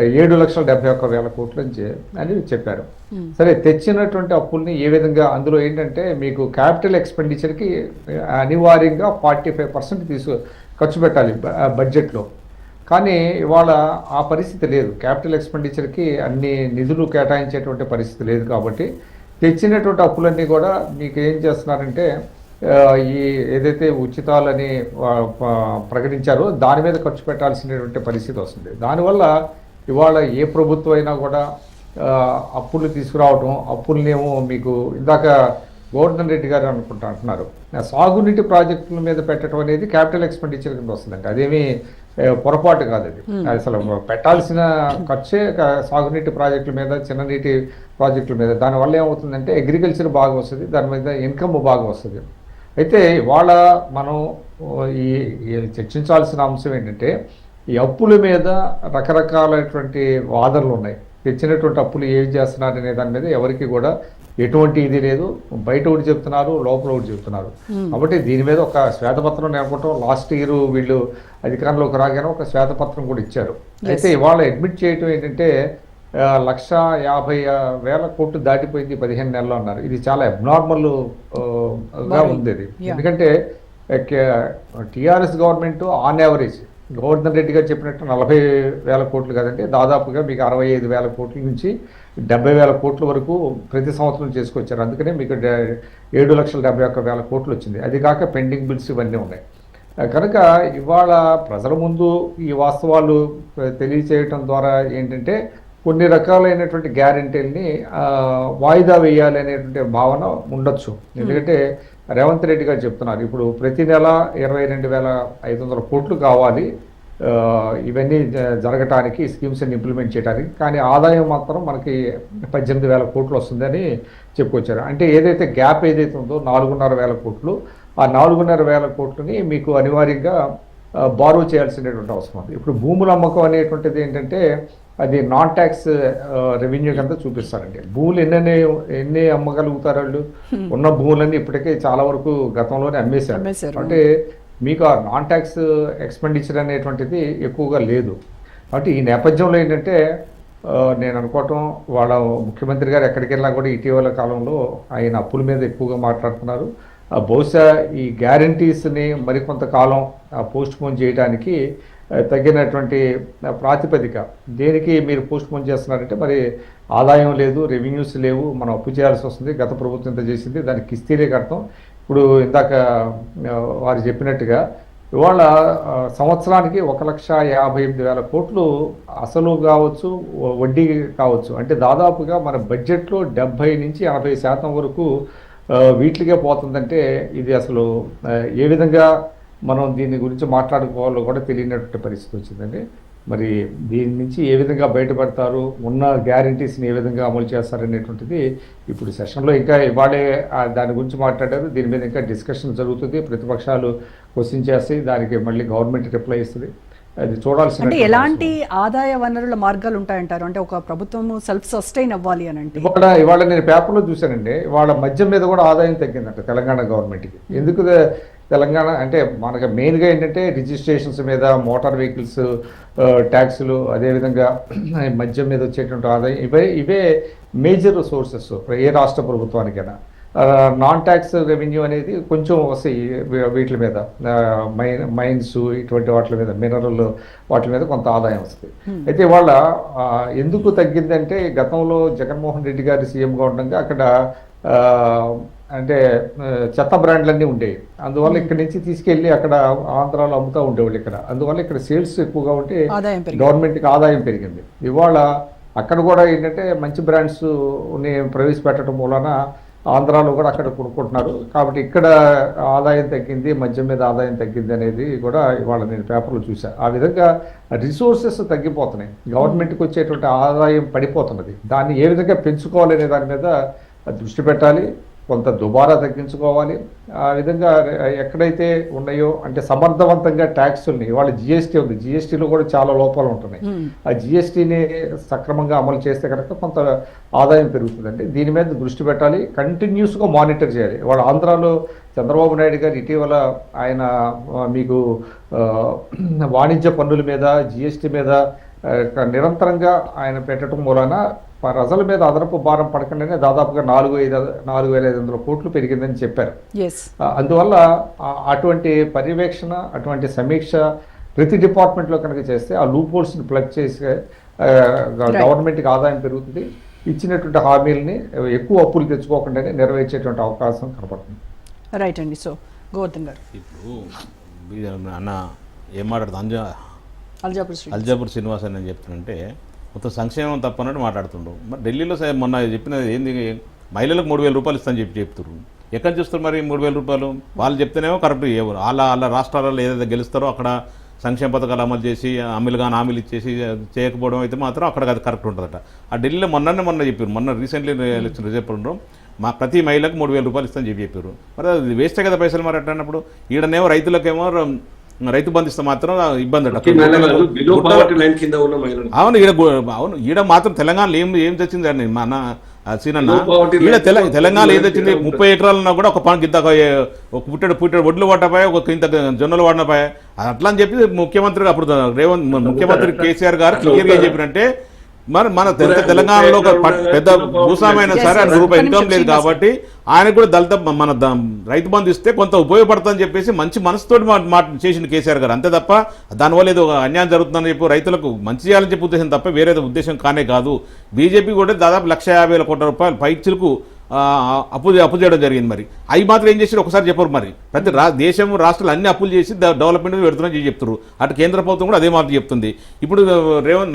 7,71,000 కోట్లు అని చెప్పారు. సరే, తెచ్చినటువంటి అప్పుల్ని ఏ విధంగా, అందులో ఏంటంటే మీకు క్యాపిటల్ ఎక్స్పెండిచర్కి అనివార్యంగా 45% ఖర్చు పెట్టాలి బడ్జెట్లో. కానీ ఇవాళ ఆ పరిస్థితి లేదు. క్యాపిటల్ ఎక్స్పెండిచర్కి అన్ని నిధులు కేటాయించేటువంటి పరిస్థితి లేదు. కాబట్టి తెచ్చినటువంటి అప్పులన్నీ కూడా మీకు ఏం చేస్తున్నారంటే ఈ ఏదైతే ఉచితాలని ప్రకటించారో దాని మీద ఖర్చు పెట్టాల్సినటువంటి పరిస్థితి వస్తుంది. దానివల్ల ఇవాళ ఏ ప్రభుత్వం అయినా కూడా అప్పులు తీసుకురావటం, అప్పులనేమో మీకు ఇందాక గోవర్ధన్ రెడ్డి గారు అంటున్నారు సాగునీటి ప్రాజెక్టుల మీద పెట్టడం అనేది క్యాపిటల్ ఎక్స్పెండిచర్ కింద వస్తుందండి. అదేమీ పొరపాటు కాదు. అది అసలు పెట్టాల్సిన ఖర్చే సాగునీటి ప్రాజెక్టుల మీద, చిన్న నీటి ప్రాజెక్టుల మీద. దానివల్ల ఏమవుతుందంటే అగ్రికల్చర్ బాగా వస్తుంది, దాని మీద ఇన్కమ్ బాగా వస్తుంది. అయితే ఇవాళ మనం ఈ చర్చించాల్సిన అంశం ఏంటంటే ఈ అప్పుల మీద రకరకాలైనటువంటి వాదనలు ఉన్నాయి. తెచ్చినటువంటి అప్పులు ఏవి చేస్తున్నారు అనే దాని మీద ఎవరికి కూడా ఎటువంటి ఇది లేదు. బయట ఒకటి చెప్తున్నారు, లోపల ఒకటి చెప్తున్నారు. కాబట్టి దీని మీద ఒక శ్వేతపత్రం నేర్పడం లాస్ట్ ఇయర్ వీళ్ళు అధికారంలోకి రాగానే ఒక శ్వేతపత్రం కూడా ఇచ్చారు. అయితే ఇవాళ అడ్మిట్ చేయటం ఏంటంటే 1,50,000 కోట్లు దాటిపోయింది 15 నెలల్లో అన్నారు. ఇది చాలా అబ్నార్మల్ గా ఉంది ఇది. ఎందుకంటే TRS government on average Govardhan Reddy గారు చెప్పినట్టు 40,000 కోట్లు కదండి, దాదాపుగా మీకు 65,000 కోట్ల నుంచి 70,000 కోట్ల వరకు ప్రతి సంవత్సరం చేసుకొచ్చారు. అందుకనే మీకు 7,71,000 కోట్లు వచ్చింది. అది కాక పెండింగ్ బిల్స్ ఇవన్నీ ఉన్నాయి. కనుక ఇవాళ ప్రజల ముందు ఈ వాస్తవాలు తెలియచేయటం ద్వారా ఏంటంటే కొన్ని రకాలైనటువంటి గ్యారంటీల్ని వాయిదా వేయాలి అనేటువంటి భావన ఉండొచ్చు. ఎందుకంటే రేవంత్ రెడ్డి గారు చెప్తున్నారు ఇప్పుడు ప్రతి నెల 22,500 కోట్లు కావాలి ఇవన్నీ జరగటానికి, స్కీమ్స్ని ఇంప్లిమెంట్ చేయడానికి. కానీ ఆదాయం మాత్రం మనకి 18,000 కోట్లు వస్తుందని చెప్పుకొచ్చారు. అంటే ఏదైతే గ్యాప్ ఏదైతే ఉందో 4,500 కోట్లు, ఆ 4,500 కోట్లని మీకు అనివార్యంగా బారో చేయాల్సినటువంటి అవసరం ఉంది. ఇప్పుడు భూముల అమ్మకం అనేటువంటిది ఏంటంటే అది నాన్ ట్యాక్స్ రెవెన్యూ కింద చూపిస్తారండి. భూములు ఎన్ని అమ్మగలుగుతారు వాళ్ళు? ఉన్న భూములన్నీ ఇప్పటికే చాలా వరకు గతంలోనే అమ్మేశారు. అంటే మీకు ఆ నాన్ ట్యాక్స్ ఎక్స్పెండిచర్ అనేటువంటిది ఎక్కువగా లేదు. కాబట్టి ఈ నేపథ్యంలో ఏంటంటే నేను అనుకోవటం వాళ్ళ ముఖ్యమంత్రి గారు ఎక్కడికి వెళ్ళినా కూడా ఇటీవల కాలంలో ఆయన అప్పుల మీద ఎక్కువగా మాట్లాడుతున్నారు. బహుశా ఈ గ్యారంటీస్ని మరికొంతకాలం పోస్ట్ పోన్ చేయడానికి తగినటువంటి ప్రాతిపదిక. దేనికి మీరు పోస్ట్ పోన్ చేస్తున్నారంటే మరి ఆదాయం లేదు, రెవెన్యూస్ లేవు, మనం అప్పు చేయాల్సి వస్తుంది. గత ప్రభుత్వం ఇంత చేసింది, దానికి కిస్తీలే కడతాం. ఇప్పుడు ఇందాక వారు చెప్పినట్టుగా ఇవాళ సంవత్సరానికి 1,58,000 కోట్లు అసలు కావచ్చు, వడ్డీ కావచ్చు. అంటే దాదాపుగా మన బడ్జెట్లో 70 నుంచి 80% వరకు వీటికే పోతుందంటే ఇది అసలు ఏ విధంగా మనం దీని గురించి మాట్లాడుకోవాలో కూడా తెలియనటువంటి పరిస్థితి వచ్చిందండి. మరి దీని నుంచి ఏ విధంగా బయటపడతారు, ఉన్న గ్యారంటీస్ని ఏ విధంగా అమలు చేస్తారనేటువంటిది ఇప్పుడు సెషన్లో ఇంకా ఇవాళే దాని గురించి మాట్లాడారు. దీని మీద ఇంకా డిస్కషన్ జరుగుతుంది. ప్రతిపక్షాలు క్వశ్చన్ చేస్తాయి, దానికి మళ్ళీ గవర్నమెంట్ రిప్లై ఇస్తుంది. అది చూడాల్సిన. అంటే ఎలాంటి ఆదాయ వనరుల మార్గాలు ఉంటాయంటారు? అంటే ఒక ప్రభుత్వం సెల్ఫ్ సస్టైన్ అవ్వాలి అని అంటే ఇవాళ నేను పేపర్లో చూశానండి, ఇవాళ మద్యం మీద కూడా ఆదాయం తగ్గిందంట తెలంగాణ గవర్నమెంట్కి. ఎందుకు తెలంగాణ అంటే మనకు మెయిన్గా ఏంటంటే రిజిస్ట్రేషన్స్ మీద, మోటార్ వెహికల్స్ ట్యాక్సులు, అదేవిధంగా మద్యం మీద వచ్చేటువంటి ఆదాయం ఇవే మేజర్ సోర్సెస్ ఏ రాష్ట్ర ప్రభుత్వానికైనా. నాన్ ట్యాక్స్ రెవెన్యూ అనేది కొంచెం వస్తాయి వీటి మీద, మైన్స్ ఇటువంటి వాటి మీద, మినరల్ వాటి మీద కొంత ఆదాయం వస్తుంది. అయితే వాళ్ళ ఎందుకు తగ్గిందంటే గతంలో జగన్మోహన్ రెడ్డి గారి సీఎంగా ఉండగా అక్కడ అంటే చెత్త బ్రాండ్లన్నీ ఉండేవి. అందువల్ల ఇక్కడి నుంచి తీసుకెళ్ళి అక్కడ ఆంధ్రాలో అమ్ముతూ ఉండేవాళ్ళు ఇక్కడ. అందువల్ల ఇక్కడ సేల్స్ ఎక్కువగా ఉంటే గవర్నమెంట్కి ఆదాయం పెరిగింది. ఇవాళ అక్కడ కూడా ఏంటంటే మంచి బ్రాండ్స్ని ప్రవేశపెట్టడం మూలన ఆంధ్రాలో కూడా అక్కడ కొనుక్కుంటున్నారు. కాబట్టి ఇక్కడ ఆదాయం తగ్గింది, మద్యం మీద ఆదాయం తగ్గింది అనేది కూడా ఇవాళ నేను పేపర్లో చూశాను. ఆ విధంగా రిసోర్సెస్ తగ్గిపోతున్నాయి, గవర్నమెంట్కి వచ్చేటువంటి ఆదాయం పడిపోతున్నది. దాన్ని ఏ విధంగా పెంచుకోవాలి అనే దాని మీద దృష్టి పెట్టాలి, కొంత దుబారా తగ్గించుకోవాలి. ఆ విధంగా ఎక్కడైతే ఉన్నాయో అంటే సమర్థవంతంగా ట్యాక్సుల్ని, ఇవాళ జిఎస్టీ ఉంది, జిఎస్టీలో కూడా చాలా లోపాలు ఉంటున్నాయి. ఆ జిఎస్టీని సక్రమంగా అమలు చేస్తే కనుక కొంత ఆదాయం పెరుగుతుందండి. దీని మీద దృష్టి పెట్టాలి, కంటిన్యూస్గా మానిటర్ చేయాలి. ఇవాళ ఆంధ్రాలో చంద్రబాబు నాయుడు గారు ఇటీవల ఆయన మీకు వాణిజ్య పన్నుల మీద, జిఎస్టీ మీద నిరంతరంగా ఆయన పెట్టడం మూలాన ప్రజల మీద అదనపు భారం పడకుండానే దాదాపుగా 4,500 కోట్లు పెరిగిందని చెప్పారు. అందువల్ల అటువంటి పర్యవేక్షణ, అటువంటి సమీక్ష ప్రతి డిపార్ట్మెంట్లో కనుక చేస్తే ఆ లూప్ హోల్స్ని ప్లగ్ చేసే గవర్నమెంట్కి ఆదాయం పెరుగుతుంది, ఇచ్చినటువంటి హామీలని ఎక్కువ అప్పులు తెచ్చుకోకుండానే నెరవేర్చేటువంటి అవకాశం కనపడుతుంది. రైట్ అండి. సో గోవర్ధన్ గారు ఇప్పుడు అన్న ఏం మాట్లాడుతుంది అల్జాపూర్ శ్రీనివాస్ అని చెప్తానంటే మొత్తం సంక్షేమం తప్పన్నట్టు మాట్లాడుతుండ్రు. మరి ఢిల్లీలో మొన్న చెప్పినది ఏంది, మహిళలకు 3,000 రూపాయలు ఇస్తాను చెప్తున్నారు. ఎక్కడ చూస్తారు మరి 3,000 రూపాయలు? వాళ్ళు చెప్తేనేమో కరెక్ట్ ఇవ్వరు. వాళ్ళ రాష్ట్రాలలో ఏదైతే గెలుస్తారో అక్కడ సంక్షేమ పథకాలు అమలు చేసి హామీలు ఇచ్చేసి చేయకపోవడం అయితే మాత్రం అక్కడ అది కరెక్ట్ ఉంటుందట. ఆ ఢిల్లీలో మొన్న చెప్పారు, మొన్న రీసెంట్లీ ఎలక్షన్ రిజల్ట్ ఉండడం మా ప్రతి మహిళకు 3,000 రూపాయలు ఇస్తామని చెప్పారు. మరి అది వేస్టే కదా పైసలు మరి అన్నప్పుడు. ఈడనేమో రైతులకేమో రైతు బంధిస్తే మాత్రం ఇబ్బంది అట. అవును ఈడ మాత్రం తెలంగాణలో ఏం తెచ్చింది అండి మన సీనన్న, ఈడ తెలంగాణ ఏది వచ్చింది? 30 ఎకరాలన్నా కూడా ఒక గింత ఒక పుట్టెడు ఒడ్లు పట్టపాయ, ఒక ఇంత జొన్నలు వాడినపాయ. అట్లా అని చెప్పి ముఖ్యమంత్రి అప్పుడు ముఖ్యమంత్రి కేసీఆర్ గారు క్లియర్గా ఏం చెప్పినంటే మన తెలంగాణలో ఒక పెద్ద భూస్వామైనా సరే ఆయన రూపాయి ఇన్కమ్ లేదు కాబట్టి ఆయనకు కూడా మన రైతు బంధు ఇస్తే కొంత ఉపయోగపడుతుందని చెప్పేసి మంచి మనసుతోటి చేసింది కేసీఆర్ గారు. అంతే తప్ప దానివల్ల ఏదో అన్యాయం జరుగుతుందని చెప్పి రైతులకు మంచి చేయాలని చెప్పి ఉద్దేశం తప్ప వేరే ఉద్దేశం కానే కాదు. బీజేపీ కూడా దాదాపు 1,50,000 కోట్ల రూపాయలు పైచిలకు అప్పు చేయడం జరిగింది. మరి అవి మాత్రం ఏం చేసి ఒకసారి చెప్పరు. మరి ప్రతి దేశం రాష్ట్రాలు అన్ని అప్పులు చేసి డెవలప్మెంట్ పెడుతున్నారని చెప్తారు. అటు కేంద్ర ప్రభుత్వం కూడా అదే మాత్రం చెప్తుంది. ఇప్పుడు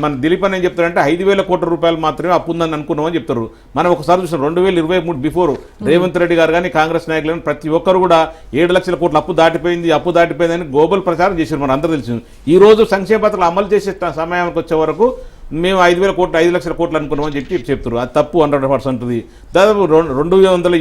మన దిలీప్ అని ఏం చెప్తారంటే 5,000 కోట్ల రూపాయలు మాత్రమే అప్పు ఉందని అనుకున్నామని చెప్తారు. మనం ఒకసారి చూసాం 2023 బిఫోర్ రేవంత్ రెడ్డి గారు కానీ కాంగ్రెస్ నాయకులు ప్రతి ఒక్కరు కూడా 7 లక్షల కోట్ల అప్పు దాటిపోయిందని గ్లోబల్ ప్రచారం చేశారు. మన అందరూ తెలిసింది. ఈ రోజు సంక్షేమ పథకాలు అమలు చేసే సమయానికి వచ్చే వరకు మేము 5,000 కోట్లు 5 లక్షల కోట్లు అనుకున్నామని చెప్తారు. అది తప్పు 100%. దాదాపు 200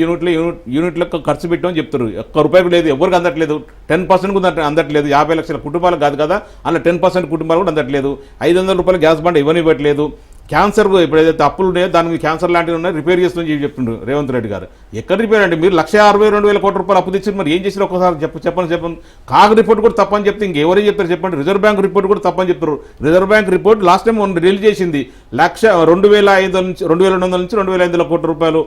యూనిట్లకు ఖర్చు పెట్టామని చెప్తారు. ఒక్క రూపాయలు లేదు, ఎవరికి అందట్లేదు. 10% కూడా అందట్లేదు. 50 లక్షల కుటుంబాలకు కాదు కదా, అలా 10% కుటుంబాలు కూడా అందట్లేదు. 500 రూపాయలు గ్యాస్ బండ్ ఇవ్వనివ్వట్లేదు. క్యాన్సర్ ఇప్పుడు ఏదైతే అప్పులు ఉన్నాయో దానికి క్యాన్సర్ లాంటివి ఉన్నాయి రిపేర్ చేస్తుందని చెప్తుండ్రు రేవంత్ రెడ్డి గారు. ఎక్కడ రిపేర్ అంటే మీరు 1,62,000 కోట్ల రూపాయలు అప్పు తెచ్చి మరి ఏం చేసారు ఒకసారి చెప్పండి. కాగ్ రిపోర్ట్ కూడా తప్పని చెప్తే ఇంకెవరేం చెప్తారు చెప్పండి. రిజర్వ్ బ్యాంక్ రిపోర్ట్ కూడా తప్పని చెప్తారు. Reserve bank report last time release చేసింది 2,500 నుంచి 2,200 నుంచి 2,500 కోట్ల రూపాయలు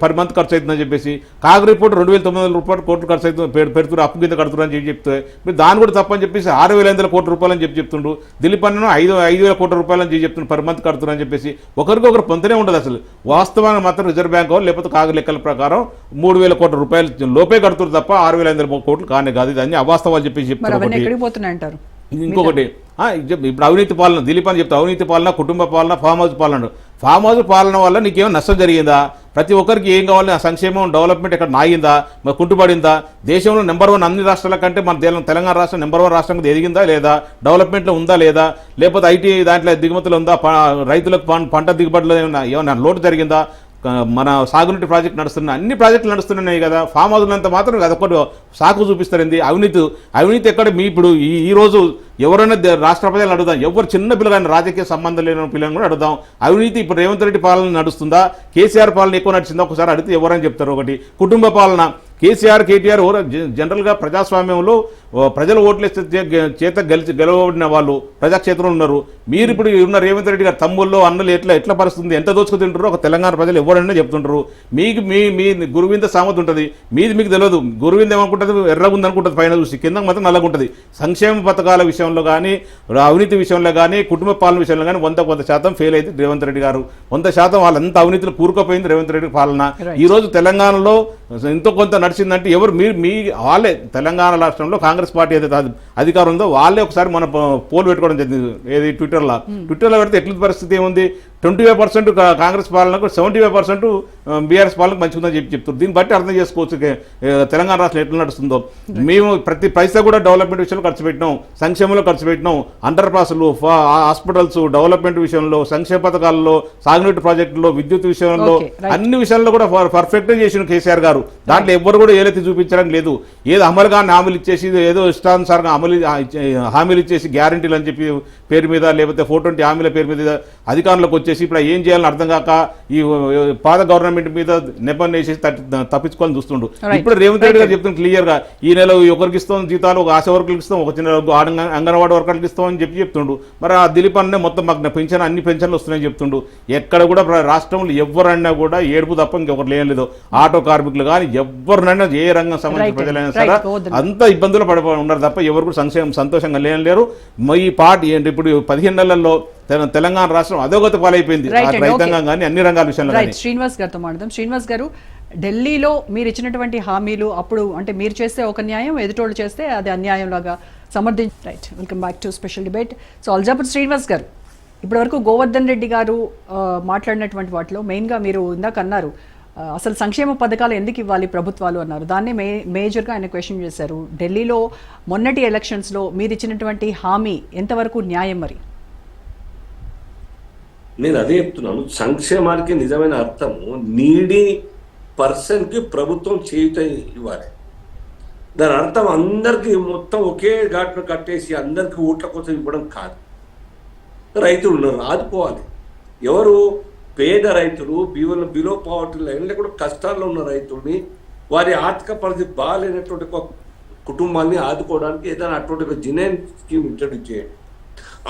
పర్ మంత్ ఖర్చు అవుతుందని చెప్పేసి. కాగ్ రిపోర్ట్ 2,900 కోట్లు ఖర్చు అవుతుంది పెడుతున్నారు, అప్పు కింద కడుతున్నారు అని చెప్తే మీరు దాన్ని కూడా తప్పని చెప్పేసి 6,500 కోట్ల రూపాయలు అని చెప్తుండ్రు. దిలీప్ అన్న 5,000 కోట్ల రూపాయలు అని చెప్తున్నారు పర్ మంత్ కడుతున్నారని చెప్పేసి. ఒకరికొకరు పొంతనే ఉండదు అసలు. వాస్తవానికి మాత్రం రిజర్వ్ బ్యాంక్ లేకపోతే కాగ లెక్కల ప్రకారం 3,000 కోట్ల రూపాయలు లోపే కడుతున్నారు తప్ప 6,500 కోట్లు కానే కాదు. ఇది అన్ని అవాస్తవాలు చెప్పేసి చెప్తున్నారు. ఇంకొకటి ఇప్పుడు అవినీతి పాలన దిలీప్ అని చెప్తే అవినీతి పాలన, కుటుంబ పాలన, ఫామ్ హౌస్ పాలన వల్ల నీకేమో నష్టం జరిగిందా? ప్రతి ఒక్కరికి ఏం కావాలి? ఆ సంక్షేమం డెవలప్మెంట్ ఇక్కడ నాగిందా, మరి కుంటుపడిందా? దేశంలో నెంబర్ 1 అన్ని రాష్ట్రాల కంటే మన తెలంగాణ రాష్ట్రం నెంబర్ 1 రాష్ట్రంగా ఎదిగిందా లేదా? డెవలప్మెంట్లో ఉందా లేదా? లేకపోతే ఐటీ దాంట్లో దిగుమతులు ఉందా? రైతులకు పంట దిగుబడిలో ఏమన్నా లోటు జరిగిందా? మన సాగునీటి ప్రాజెక్టు నడుస్తున్న అన్ని ప్రాజెక్టులు నడుస్తున్నాయి కదా. ఫామ్ హౌస్లంతా మాత్రం అదొకటి సాకు చూపిస్తారండి. అవినీతి ఎక్కడ? మీ ఇప్పుడు ఈ రోజు ఎవరైనా రాష్ట్ర ప్రజలు అడుగుదాం, ఎవరు చిన్న పిల్లగాని రాజకీయ సంబంధం లేని పిల్లలను కూడా అడుగుదాం. అవినీతి ఇప్పుడు రేవంత్ రెడ్డి పాలన నడుస్తుందా, కేసీఆర్ పాలన ఎక్కువ నడిచిందా ఒకసారి అడిగితే ఎవరని చెప్తారు. ఒకటి కుటుంబ పాలన, కేసీఆర్ కేటీఆర్ జనరల్గా ప్రజాస్వామ్యంలో ప్రజల ఓట్లు చేత గెలవబడిన వాళ్ళు ప్రజాక్షేత్రంలో ఉన్నారు. మీరు ఇప్పుడు ఉన్న రేవంత్ రెడ్డి గారు తమ్ముళ్ళు అన్నలు ఎట్లా పరిస్థితుంది, ఎంత దోచుకు తింటారో ఒక తెలంగాణ ప్రజలు ఎవరైనా చెప్తుంటారు. మీకు మీ గురువింద సామెత ఉంటుంది, మీకు తెలియదు. గురువింద ఏమనుకుంటుంది? ఎర్రగుంది అనుకుంటుంది పైన చూసి, కింద మాత్రం నల్లగా ఉంటుంది. సంక్షేమ పథకాల విషయంలో కానీ, అవినీతి విషయంలో కానీ, కుటుంబ పాలన విషయంలో కానీ 100% ఫెయిల్ అయింది రేవంత్ రెడ్డి గారు. 100% వాళ్ళంతా అవినీతిలో కూరుకుపోయింది రేవంత్ రెడ్డి పాలన. ఈ రోజు తెలంగాణలో ఎంతో కొంత నడిచిందంటే ఎవరు? మీ వాళ్ళే తెలంగాణ రాష్ట్రంలో కాంగ్రెస్ పార్టీ ఏదైతే అధికారం ఉందో వాళ్ళే ఒకసారి మన పోల్ పెట్టుకోవడం జరిగింది. ఏది ట్విట్టర్లో పెడితే ఎట్ల పరిస్థితి ఏముంది? 25% కాంగ్రెస్ పాలనకు, 75% బీఆర్ఎస్ పాలనకు మంచిగుందని చెప్తారు. దీన్ని బట్టి అర్థం చేసుకోవచ్చు తెలంగాణ రాష్ట్రం ఎట్లా నడుస్తుందో. మేము ప్రతి పైసా కూడా డెవలప్మెంట్ విషయంలో ఖర్చు పెట్టినాం, సంక్షేమంలో ఖర్చు పెట్టినాం. అండర్ పాస్లు, హాస్పిటల్స్ డెవలప్మెంట్ విషయంలో, సంక్షేమ పథకాల్లో, సాగునీటి ప్రాజెక్టులో, విద్యుత్ విషయంలో, అన్ని విషయాల్లో కూడా పర్ఫెక్ట్గా చేసిన కేసీఆర్ గారు. దాంట్లో ఎవ్వరు కూడా ఏలెత్తి చూపించడం లేదు. ఏదో అమలుగా హామీలు ఇచ్చేసి, ఏదో ఇష్టానుసారంగా హామీలు ఇచ్చేసి గ్యారంటీలు అని చెప్పి పేరు మీద, లేకపోతే 420 హామీల పేరు మీద అధికారంలోకి వచ్చేసి చేసి ఇప్పుడు ఏం చేయాలని అర్థం కాక ఈ పాత గవర్నమెంట్ మీద నెపం వేసేసి తప్పించుకోవాలని చూస్తుండు. ఇప్పుడు రేవంత్ రెడ్డి గారు చెప్తుంది క్లియర్ గా, ఈ నెల ఒకరికి ఇస్తాం జీతాలు, ఒక ఆశా వర్కులకు ఇస్తాం, ఒక చిన్న అంగన్వాడీ వర్కర్లకు ఇస్తాం అని చెప్తుండు. మరి ఆ దిలీప్ అన్నే మొత్తం మాకు పెన్షన్ అన్ని పెన్షన్లు వస్తున్నాయని చెప్తుండు. ఎక్కడ కూడా రాష్ట్రంలో ఎవరన్నా కూడా ఏడుపు తప్ప ఇంకొకరు లేదు. ఆటో కార్మికులు కానీ ఎవరినైనా ఏ రంగం సంబంధించిన ప్రజలైనా సరే అంత ఇబ్బందులు ఉన్నారు తప్ప ఎవరు కూడా సంతోషంగా లేరు. ఈ పార్టీ ఏంటి ఇప్పుడు 15 నెలల్లో తెలంగాణ రాష్ట్రం అధోగతి పాలైపోయింది రైతాంగం కానీ అన్ని రంగాల విషయంలో. శ్రీనివాస్ గారితో మాట్లాడదాం. శ్రీనివాస్ గారు, ఢిల్లీలో మీరు ఇచ్చినటువంటి హామీలు అప్పుడు అంటే మీరు చేస్తే ఒక న్యాయం, ఎదుటోళ్ళు చేస్తే అది అన్యాయం లాగా సమర్థించి. Right, welcome back to special debate. So Aljapur Srinivas గారు, ఇప్పటి వరకు గోవర్ధన్ రెడ్డి గారు మాట్లాడినటువంటి వాటిలో మెయిన్గా మీరు ఇందాక అన్నారు అసలు సంక్షేమ పథకాలు ఎందుకు ఇవ్వాలి ప్రభుత్వాలు అన్నారు. దాన్ని మేజర్గా ఆయన క్వశ్చన్ చేశారు. ఢిల్లీలో మొన్నటి ఎలక్షన్స్లో మీరు ఇచ్చినటువంటి హామీ ఎంతవరకు న్యాయం? మరి నేను అదే చెప్తున్నాను, సంక్షేమానికి నిజమైన అర్థము నీడీ పర్సన్కి ప్రభుత్వం చేయుత ఇవ్వాలి. దాని అర్థం అందరికీ మొత్తం ఒకే ఘాట్ను కట్టేసి అందరికీ ఓట్ల కోసం ఇవ్వడం కాదు. రైతులు ఉన్నారు, ఆదుకోవాలి. ఎవరు? పేద రైతులు, బిలో పావర్టీ లైన్లో కూడా కష్టాల్లో ఉన్న రైతుల్ని, వారి ఆర్థిక పరిస్థితి బాగాలేనటువంటి ఒక కుటుంబాన్ని ఆదుకోవడానికి ఏదైనా అటువంటి ఒక జినైన్ స్కీమ్ ఇంట్రడ్యూస్ చేయండి.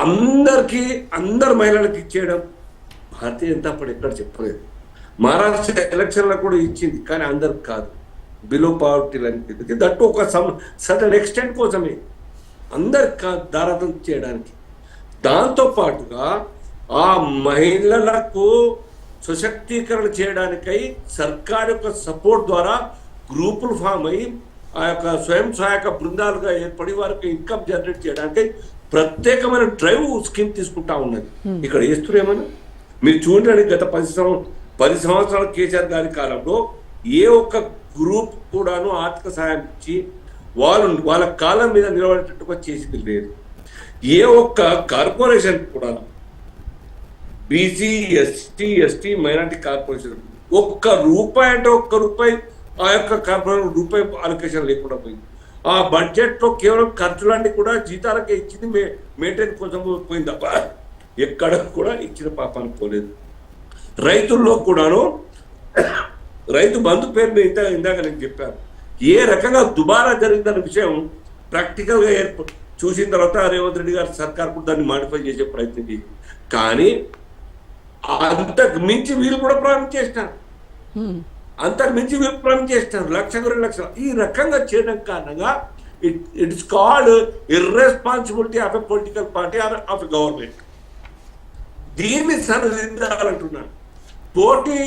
అందరికీ, అందరు మహిళలకు ఇచ్చేయడం భారతీయ జనతా పార్టీ ఎక్కడ చెప్పలేదు. మహారాష్ట్ర ఎలక్షన్లో కూడా ఇచ్చింది, కానీ అందరికి కాదు, బిలో పావర్టీ లైన్ దట్టు ఒక సర్టన్ ఎక్స్టెంట్ కోసమే, అందరికి దారాదం చేయడానికి. దాంతోపాటుగా ఆ మహిళలకు సశక్తీకరణ చేయడానికై సర్కార్ యొక్క సపోర్ట్ ద్వారా గ్రూపులు ఫామ్ అయ్యి ఆ యొక్క స్వయం సహాయక బృందాలుగా ఏర్పడి వారికి ఇన్కమ్ జనరేట్ చేయడానికి ప్రత్యేకమైన డ్రైవ్ స్కీమ్ తీసుకుంటా ఉన్నది. ఇక్కడ చేస్తున్నామని మీరు చూడండి, గత 10 సంవత్సరాల కేసీఆర్ గారి కాలంలో ఏ ఒక్క గ్రూప్ కూడాను ఆర్థిక సహాయం ఇచ్చి వాళ్ళ కాలం మీద నిలబడేటట్టుగా చేసింది లేదు. ఏ ఒక్క కార్పొరేషన్ కూడా, బీసీ, ఎస్టీ, మైనారిటీ కార్పొరేషన్ ఒక్క రూపాయి అంటే ఒక్క రూపాయి ఆ యొక్క కార్పొరేషన్ రూపాయి అలొకేషన్ లేకుండా పోయింది. ఆ బడ్జెట్లో కేవలం ఖర్చులన్నీ కూడా జీతాలకే ఇచ్చింది, మెయింటైన్ కోసం పోయింది తప్ప ఎక్కడ కూడా ఇచ్చిన పాపాన్ని పోలేదు. రైతుల్లో కూడాను రైతు బంధు పేరు ఇందాక నేను చెప్పాను, ఏ రకంగా దుబారా జరిగిందన్న విషయం ప్రాక్టికల్గా చూసిన తర్వాత రేవంత్ రెడ్డి గారి సర్కార్ కూడా దాన్ని మాడిఫై చేసే ప్రయత్నం చేసింది. కానీ అంతకు మించి వీళ్ళు కూడా ప్రారంభించేసినారు, అంతకు మించి వీళ్ళు ప్రారంభించేసినారు 1,00,000 2,00,000 ఈ రకంగా చేయడం కారణంగా it's called irresponsibility of a political party or of a government. దీన్ని సరిదిద్దాలంటున్నాను. పోటీ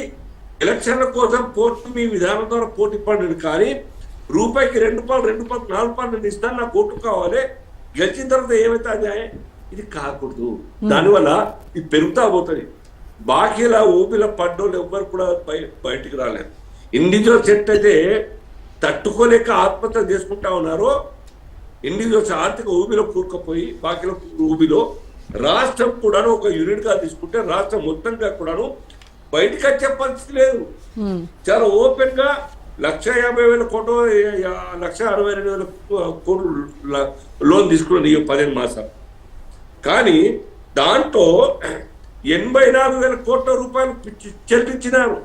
ఎలక్షన్ల కోసం పోటీ మీ విధానం ద్వారా పోటీ పడదు, కానీ రూపాయికి 2 రూపాయలు 4 రూపాయలు నేను ఇస్తాను, నాకు ఓటు కావాలి, గెలిచిన తర్వాత ఏమైతే అన్యాయం, ఇది కాకూడదు. దానివల్ల ఇది పెరుగుతా పోతుంది. బాకీల ఊపిల పడ్డోళ్ళు ఎవ్వరు కూడా బయటికి రాలేదు. ఇండివిజువల్ సెట్ అయితే తట్టుకోలేక ఆత్మహత్య చేసుకుంటా ఉన్నారు. ఇండివిజువల్స్ ఆర్థిక ఊబిలో కూరుకుపోయి బాకీల ఊబిలో రాష్ట్రం కూడాను ఒక యూనిట్గా తీసుకుంటే రాష్ట్రం మొత్తంగా కూడాను బయటకు వచ్చే పరిస్థితి లేదు. చాలా ఓపెన్ గా 1,50,000 కోట్లు 1,62,000 కోట్లు లోన్ తీసుకున్నది ఈ 15 మాసాలు. కానీ దాంట్లో 84,000 కోట్ల రూపాయలు చెల్లించినారు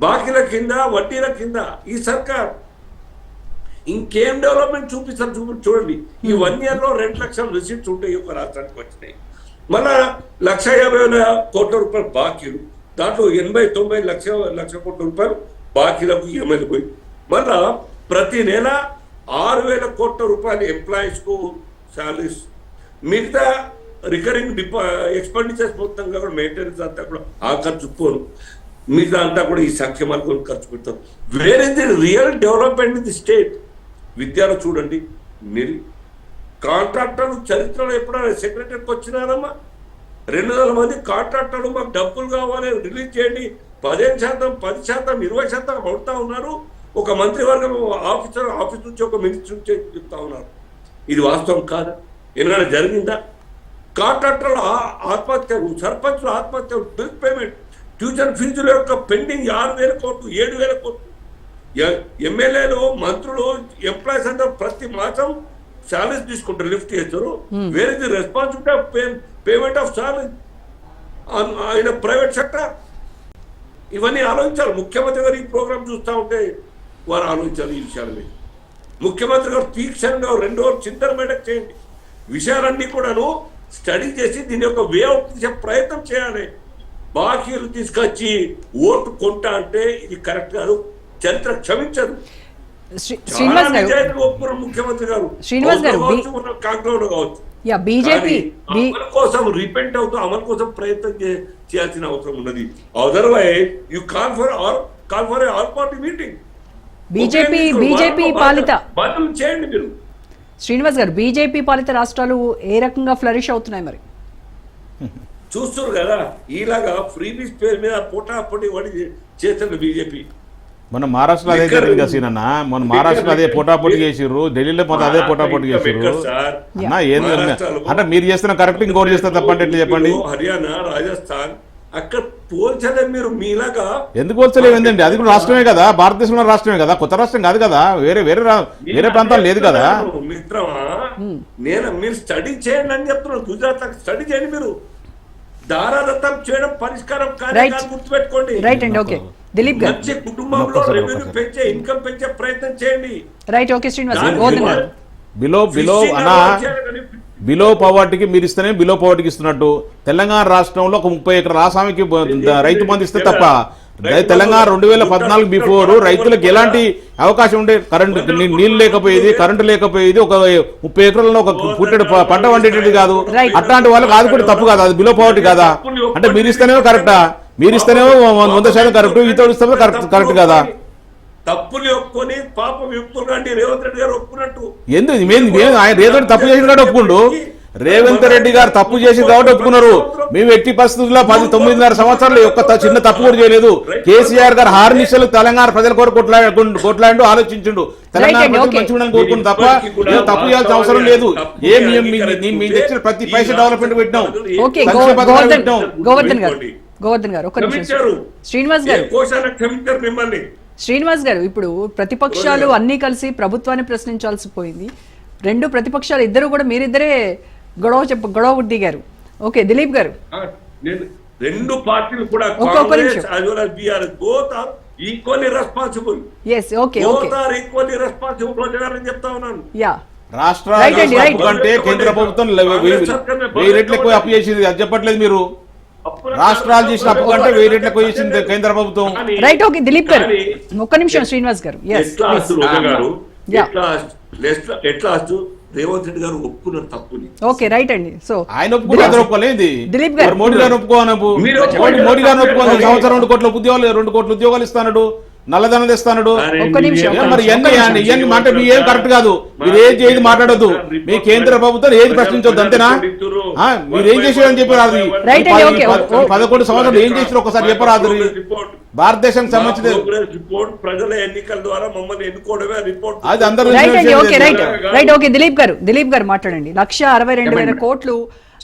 బాకీల కింద, వడ్డీల కింద. ఈ సర్కార్ ఇంకేం డెవలప్మెంట్ చూపిస్తారు చూడండి. ఈ 1 year లో 2 లక్షల రిసీట్స్ ఉంటాయి ఒక రాష్ట్రానికి వచ్చినాయి. మళ్ళా 1,50,000 కోట్ల రూపాయలు బాకీలు, దాంట్లో 80-90 లక్ష కోట్ల రూపాయలు బాకీలకు ఈఎంఐలు పోయి, మళ్ళా ప్రతి నెల 6,000 కోట్ల రూపాయలు ఎంప్లాయీస్ కు శాలరీస్, మిగతా రికరింగ్ ఎక్స్పెండిచర్స్ మొత్తంగా కూడా మెయింటెనెన్స్ అంతా కూడా ఆ ఖర్చు పోను, మిగతా అంతా కూడా ఈ సంక్షేమాల కోసం ఖర్చు పెడతారు. Where is the real development in the state? విద్యలో చూడండి, కాంట్రాక్టర్లు చరిత్రలో ఎప్పుడైనా సెక్రటరీకి వచ్చినారమ్మా? 200 మంది కాంట్రాక్టర్లు మాకు డబ్బులు కావాలి రిలీజ్ చేయండి, 15%, 10%, 20% పడుతూ ఉన్నారు. ఒక మంత్రివర్గం ఆఫీస్ నుంచి ఒక మినిస్టర్ నుంచి చెప్తా ఉన్నారు. ఇది వాస్తవం కాదా? ఏమైనా జరిగిందా? కాంట్రాక్టర్లు ఆత్మహత్యలు, సర్పంచ్లు ఆత్మహత్యలు, బిల్ పేమెంట్, ట్యూషన్ ఫీజుల యొక్క పెండింగ్ 6,000 కోట్లు 7,000 కోట్లు. ఎమ్మెల్యేలు, మంత్రులు, ఎంప్లాయీస్ అందరూ ప్రతి మాసం శాలరీస్ తీసుకుంటారు, లిఫ్ట్ చేస్తారు. Where is the responsibility of payment of salary? ఆయన ప్రైవేట్ సెక్టర్. ఇవన్నీ ఆలోచించాలి. ముఖ్యమంత్రి గారు ఈ ప్రోగ్రామ్ చూస్తూ ఉంటే వారు ఆలోచించాలి ఈ విషయాల మీద. ముఖ్యమంత్రి గారు తీక్షణంగా 2 రోజులు చింతన మేడకు చేయండి. విషయాలన్నీ కూడాను స్టడీ చేసి దీని యొక్క వే అవుట్ చేసే ప్రయత్నం చేయాలి. బాకీలు తీసుకొచ్చి ఓటు కొంటా అంటే ఇది కరెక్ట్ కాదు, చరిత్ర క్షమించదు. శ్రీనివాస్ గారు, ముఖ్యమంత్రి గారు శ్రీనివాస్ గారు, కాంగ్రెస్ కావచ్చు, బీజేపీ అమలు కోసం రిపెంట్ అవుతూ అమలు కోసం ప్రయత్నం చేయాల్సిన అవసరం ఉన్నది. Otherwise you call for all party meeting. BJP పాలిత బదులు చేయండి మీరు. శ్రీనివాస్ గారు, బీజేపీ పాలిత రాష్ట్రాలు ఏ రకంగా ఫ్లరిష్ అవుతున్నాయి మరి చూస్తున్నారు కదా. ఇలాగా ఫ్రీబీస్ పేరు మీద పోటాపోటీ వాడి చేస్తున్న బీజేపీ. మన మహారాష్ట్రలో అదే జరిగింది కదా సీనన్న. మన మహారాష్ట్రలో అదే పోటాపోటీ చేసిర్రు, ఢిల్లీలో మొత్తం అదే పోటాపోటీ చేసిర్రు అన్న. ఏంది అంటే మీరు చేస్తున్న కరెక్ట్, ఇంకోటి చేస్తే తప్పంటే ఎట్లా చెప్పండి. హర్యానా, రాజస్థాన్ అక్కడ పోల్చలేదు మీరు. మీలాగా ఎందుకు పోల్చలేవు? ఏంటండి, అది కూడా రాష్ట్రమే కదా, భారతదేశంలో రాష్ట్రమే కదా, కొత్త రాష్ట్రం కాదు కదా, వేరే ప్రాంతాలు లేదు కదా. మిత్రమా, మీరు స్టడీ చేయండి అని చెప్తున్నాను. గుజరాత్ స్టడీ చేయండి. మీరు దారాదత్తం చేయడం పరిష్కారం కానీ గుర్తుపెట్టుకోండి. రైట్ అండి. ఓకే దిలీప్ గారు, మంచి కుటుంబంలో రెవెన్యూ పెంచే, ఇన్కమ్ పెంచే ప్రయత్నం చేయండి. రైట్. ఓకే శ్రీనివాస్ గారు, బిలో పవర్టీకి మీరు ఇస్తేనే బిలో పవర్టీకి ఇస్తున్నట్టు. తెలంగాణ రాష్ట్రంలో ఒక 30 ఎకరాల ఆసామికి రైతు బంధు ఇస్తే తప్ప తెలంగాణ 2014 బిఫోర్ రైతులకు ఎలాంటి అవకాశం ఉండే, కరెంటు నీళ్లు లేకపోయేది, కరెంటు లేకపోయేది, ఒక 30 ఎకరాలలో ఒక పుట్టెడు పంట వండేటది కాదు. అట్లాంటి వాళ్ళకి అది కూడా తప్పు కాదు, అది బిలో పవర్టీ కాదా? అంటే మీరు ఇస్తేనేమో కరెక్టా, మీరు ఇస్తేనేమో 100% కరెక్ట్, ఇతడు ఇస్తే కరెక్ట్ కాదా? తప్పులు ఒప్పుకొని పాపం ఒప్పుకోండి. రేవంత్ రెడ్డి గారు ఒప్పుకున్నట్టు ఎందుకు ఆయన రేవంత్ తప్పు చేసిన కాబట్టి ఒప్పుకుండు. రేవంత్ రెడ్డి గారు తప్పు చేసింది కాబట్టి ఒప్పుకున్నారు. మేము ఎట్టి పరిస్థితుల్లో 9.5 సంవత్సరాలు ఒక్క చిన్న తప్పు కూడా చేయలేదు. కేసీఆర్ గారు హార్నిషలు తెలంగాణ ప్రజల కొరకు కొట్లాడు, ఆలోచించిండు. తెలంగాణ ప్రజలు మంచిగా కోరుకుంది తప్ప తప్పు చేయాల్సిన అవసరం లేదు. మేము తెచ్చిన ప్రతి పైసా డెవలప్మెంట్ పెట్టినాం. గోవర్ధన్ గారు, ఒక నిమిషం. శ్రీనివాస్ గారు, ఇప్పుడు ప్రతిపక్షాలు అన్ని కలిసి ప్రభుత్వాన్ని ప్రశ్నించాల్సి పోయింది. 2 ప్రతిపక్షాలు ఇద్దరు కూడా మీరిద్దరే గొడవ దిగారు. ఓకే దిలీప్ గారు, 2 పార్టీలు కూడా Congress as well as BRS both are equally responsible. yes okay both are equally responsible ప్రజలని చెప్తా ఉన్నాను. యా రాష్ట్రాలు కంటే కేంద్ర ప్రభుత్వం 1000 రెట్లు ఎక్కువ అప్పు చేసింది, అది చెప్పట్లేదు మీరు. రాష్ట్రాలు చేసిన అప్పు కంటే 1000 రెట్లు ఎక్కువ చేసింది కేంద్ర ప్రభుత్వం. రైట్. ఓకే దిలీప్ గారు, ఒక్క నిమిషం. శ్రీనివాస్ గారు, ఎట్లా రేవంత్ రెడ్డి గారు ఒప్పుకున్నారు తప్పుని. ఓకే రైట్ అండి. సో ఆయన ఒప్పుకోలేదు, దిలీప్ గారు మోడీ గారు ఒప్పుకోనప్పుడు మోడీ గారు ఒప్పుకోవాలి. సంవత్సరం 2 కోట్ల ఉద్యోగాలు ఇస్తాడు, నల్లధనం తెస్తాడు. మరి ఇవన్నీ మాట మీ ఏం కరెక్ట్ కాదు. మీరు ఏది ఏది మాట్లాడద్దు, మీ కేంద్ర ప్రభుత్వం ఏది ప్రశ్నించొద్దు, అంతేనా? మీరు ఏం చేసారని చెప్పారు. 11 సంవత్సరాలు ఏం చేసారు ఒకసారి చెప్పరాదు. భారతదేశానికి సంబంధించిన రిపోర్ట్ ప్రజల ఎన్నికల ద్వారా మమ్మల్ని ఎన్నుకోవడమే రిపోర్ట్. అది అందరూ దిలీప్ గారు మాట్లాడండి. 1,62,000 కోట్లు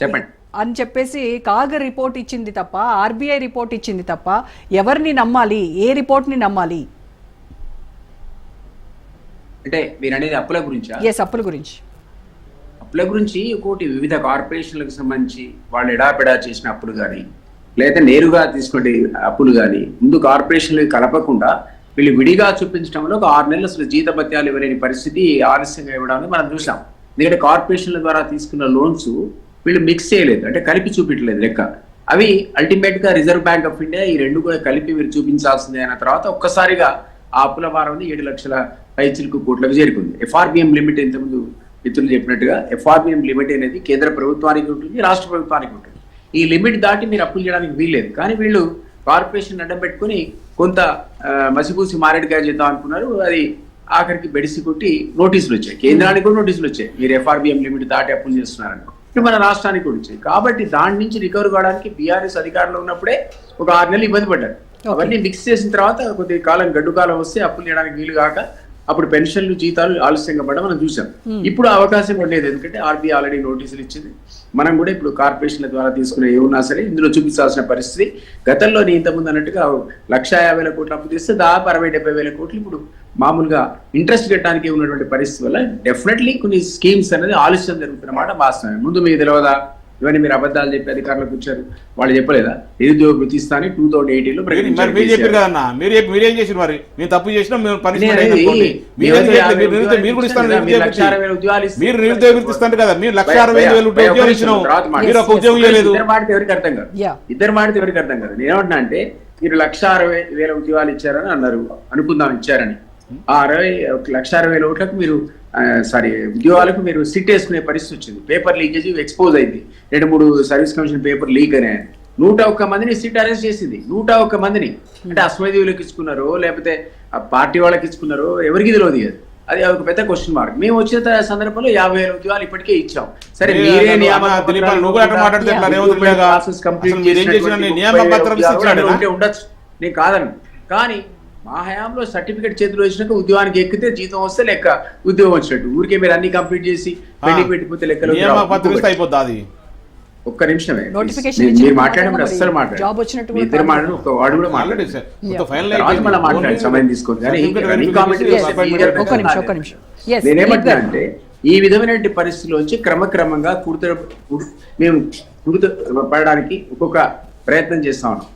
చెప్పండి అని చెప్పేసి కాగ్ రిపోర్ట్ ఇచ్చింది తప్ప, ఆర్బీఐ రిపోర్ట్ ఇచ్చింది తప్ప, ఎవరిని నమ్మాలి, ఏ రిపోర్ట్ ని నమ్మాలి? అంటే మీరు అనేది అప్పుల గురించి. అప్పుల గురించి. అప్పుల గురించి ఒకటి వివిధ కార్పొరేషన్లకు సంబంధించి వాళ్ళు ఎడాపెడా చేసిన అప్పులు కానీ, లేదా నేరుగా తీసుకునే అప్పులు కానీ, ముందు కార్పొరేషన్లు కలపకుండా వీళ్ళు విడిగా చూపించడంలో ఒక 6 నెలలు అసలు జీతభత్యాలు ఇవ్వలేని పరిస్థితి ఆలస్యంగా ఇవ్వడాన్ని మనం చూసాం. ఎందుకంటే కార్పొరేషన్ల ద్వారా తీసుకున్న లోన్స్ వీళ్ళు మిక్స్ చేయలేదు, అంటే కలిపి చూపించలేదు లెక్క. అవి అల్టిమేట్ గా రిజర్వ్ బ్యాంక్ ఆఫ్ ఇండియా ఈ 2 కూడా కలిపి మీరు చూపించాల్సిందే అన్న తర్వాత ఒక్కసారిగా ఆ అప్పుల భారం 7 లక్షల పైచిలకు కోట్లకు చేరుకుంది. ఎఫ్ఆర్బిఎం లిమిట్ ఇంతకుముందు మిత్రులు చెప్పినట్టుగా ఎఫ్ఆర్బిఎం లిమిట్ అనేది కేంద్ర ప్రభుత్వానికి ఉంటుంది, రాష్ట్ర ప్రభుత్వానికి ఉంటుంది. ఈ లిమిట్ దాటి మీరు అప్పులు చేయడానికి వీల్లేదు. కానీ వీళ్ళు కార్పొరేషన్ అడ్డం పెట్టుకుని కొంత మసిపూసి మారేడుకాయ చేద్దాం అనుకున్నారు. అది ఆఖరికి బెడిసి కొట్టి నోటీసులు వచ్చాయి, కేంద్రానికి కూడా నోటీసులు వచ్చాయి, మీరు ఎఫ్ఆర్బిఎం లిమిట్ దాటి అప్పులు చేస్తున్నారని. ఇప్పుడు మన రాష్ట్రానికి కూడా వచ్చాయి. కాబట్టి దాని నుంచి రికవర్ కావడానికి బీఆర్ఎస్ అధికారంలో ఉన్నప్పుడే ఒక 6 నెలలు ఇబ్బంది పడ్డారు. అవన్నీ మిక్స్ చేసిన తర్వాత కొద్ది కాలం గడ్డు కాలం వస్తే అప్పులు చేయడానికి వీలు కాక అప్పుడు పెన్షన్లు జీతాలు ఆలస్యంగా పడ్డా మనం చూసాం. ఇప్పుడు అవకాశం ఉండేది, ఎందుకంటే ఆర్బీఐ ఆల్రెడీ నోటీసులు ఇచ్చింది. మనం కూడా ఇప్పుడు కార్పొరేషన్ల ద్వారా తీసుకునే ఏమున్నా సరే ఇందులో చూపించాల్సిన పరిస్థితి. గతంలో ఇంతకుముందు అన్నట్టుగా 1,50,000 కోట్ల అప్పు తీస్తే దాదాపు 60,000-70,000 కోట్లు ఇప్పుడు మామూలుగా ఇంట్రెస్ట్ కట్టడానికి ఉన్నటువంటి పరిస్థితి వల్ల డెఫినెట్లీ కొన్ని స్కీమ్స్ అనేది ఆలస్యం జరుగుతున్నమాట వాస్తవమే. ముందు మీకు తెలియదా ఇవన్నీ మీరు అబద్ధాలు చెప్పి అధికారులకు వచ్చారు, వాళ్ళు చెప్పలేదా? నిరుద్యోగ వృత్తి ఇస్తానని 2018లో మరి మీరు చెప్పారు ప్రకటించారు. కదన్నా, మీరేం చేసారు? మరి మేము తప్పు చేసినా మేము పనిష్మెంట్ నేను అనుకోండి. మీరు కూడా ఇస్తాను, మీరు 1,60,000 ఉద్యోగాలు ఇస్తే మీరు నిరుద్యోగ వృత్తి ఇస్తారు కదా, మీరు 1,60,000 ఉద్యోగం ఇచ్చినాం, మీరు ఒక ఉద్యోగం చేయలేదు. ఇద్దరు మాడితే ఎవరికి అర్థం కాదు, ఇద్దరు మాడితే ఎవరికి అర్థం కాదు. నేనేమంటున్నా అంటే మీరు 1,60,000 ఉద్యోగాలు ఇచ్చారని అన్నారు, అనుకుందాం ఇచ్చారని. ఆ 1,60,000 ఓట్లకు మీరు ఉద్యోగాలకు మీరు సిట్ వేసుకునే పరిస్థితి వచ్చింది. పేపర్ లీకేజ్ ఎక్స్పోజ్ అయింది, 2-3 సర్వీస్ కమిషన్ పేపర్ లీక్ అనే 101 మందిని సిట్ అరెస్ట్ చేసింది. 101 మందిని అంటే అస్మదీవులకు ఇచ్చుకున్నారో లేకపోతే ఆ పార్టీ వాళ్ళకి ఇచ్చుకున్నారో ఎవరికి తెలియదు. అది ఒక పెద్ద క్వశ్చన్ మార్క్. మేము వచ్చిన సందర్భంలో 50,000 ఉద్యోగాలు ఇప్పటికే ఇచ్చాం. సరే మీరే ఉండొచ్చు, నేను కాదను. కానీ మా హయాంలో సర్టిఫికేట్ చేతిలో వచ్చినాక ఉద్యోగానికి ఎక్కితే జీతం వస్తే లెక్క ఉద్యోగం వచ్చినట్టు. ఊరికే మీరు అన్ని కంప్లీట్ చేసి పెండింగ్ పెట్టిపోతే లెక్కలు అయిపోతుంది. ఒక్క నిమిషమే మీరు మాట్లాడినప్పుడు అస్సలు మాట్లాడారు, ఇద్దరు మాట్లాడి ఒక వాడు కూడా మాట్లాడారు, మాట్లాడి సమయం తీసుకోండి. నేనేమంటున్నా అంటే ఈ విధమైన పరిస్థితుల్లోంచి క్రమక్రమంగా మేము పడడానికి ఒక్కొక్క ప్రయత్నం చేస్తా ఉన్నాం.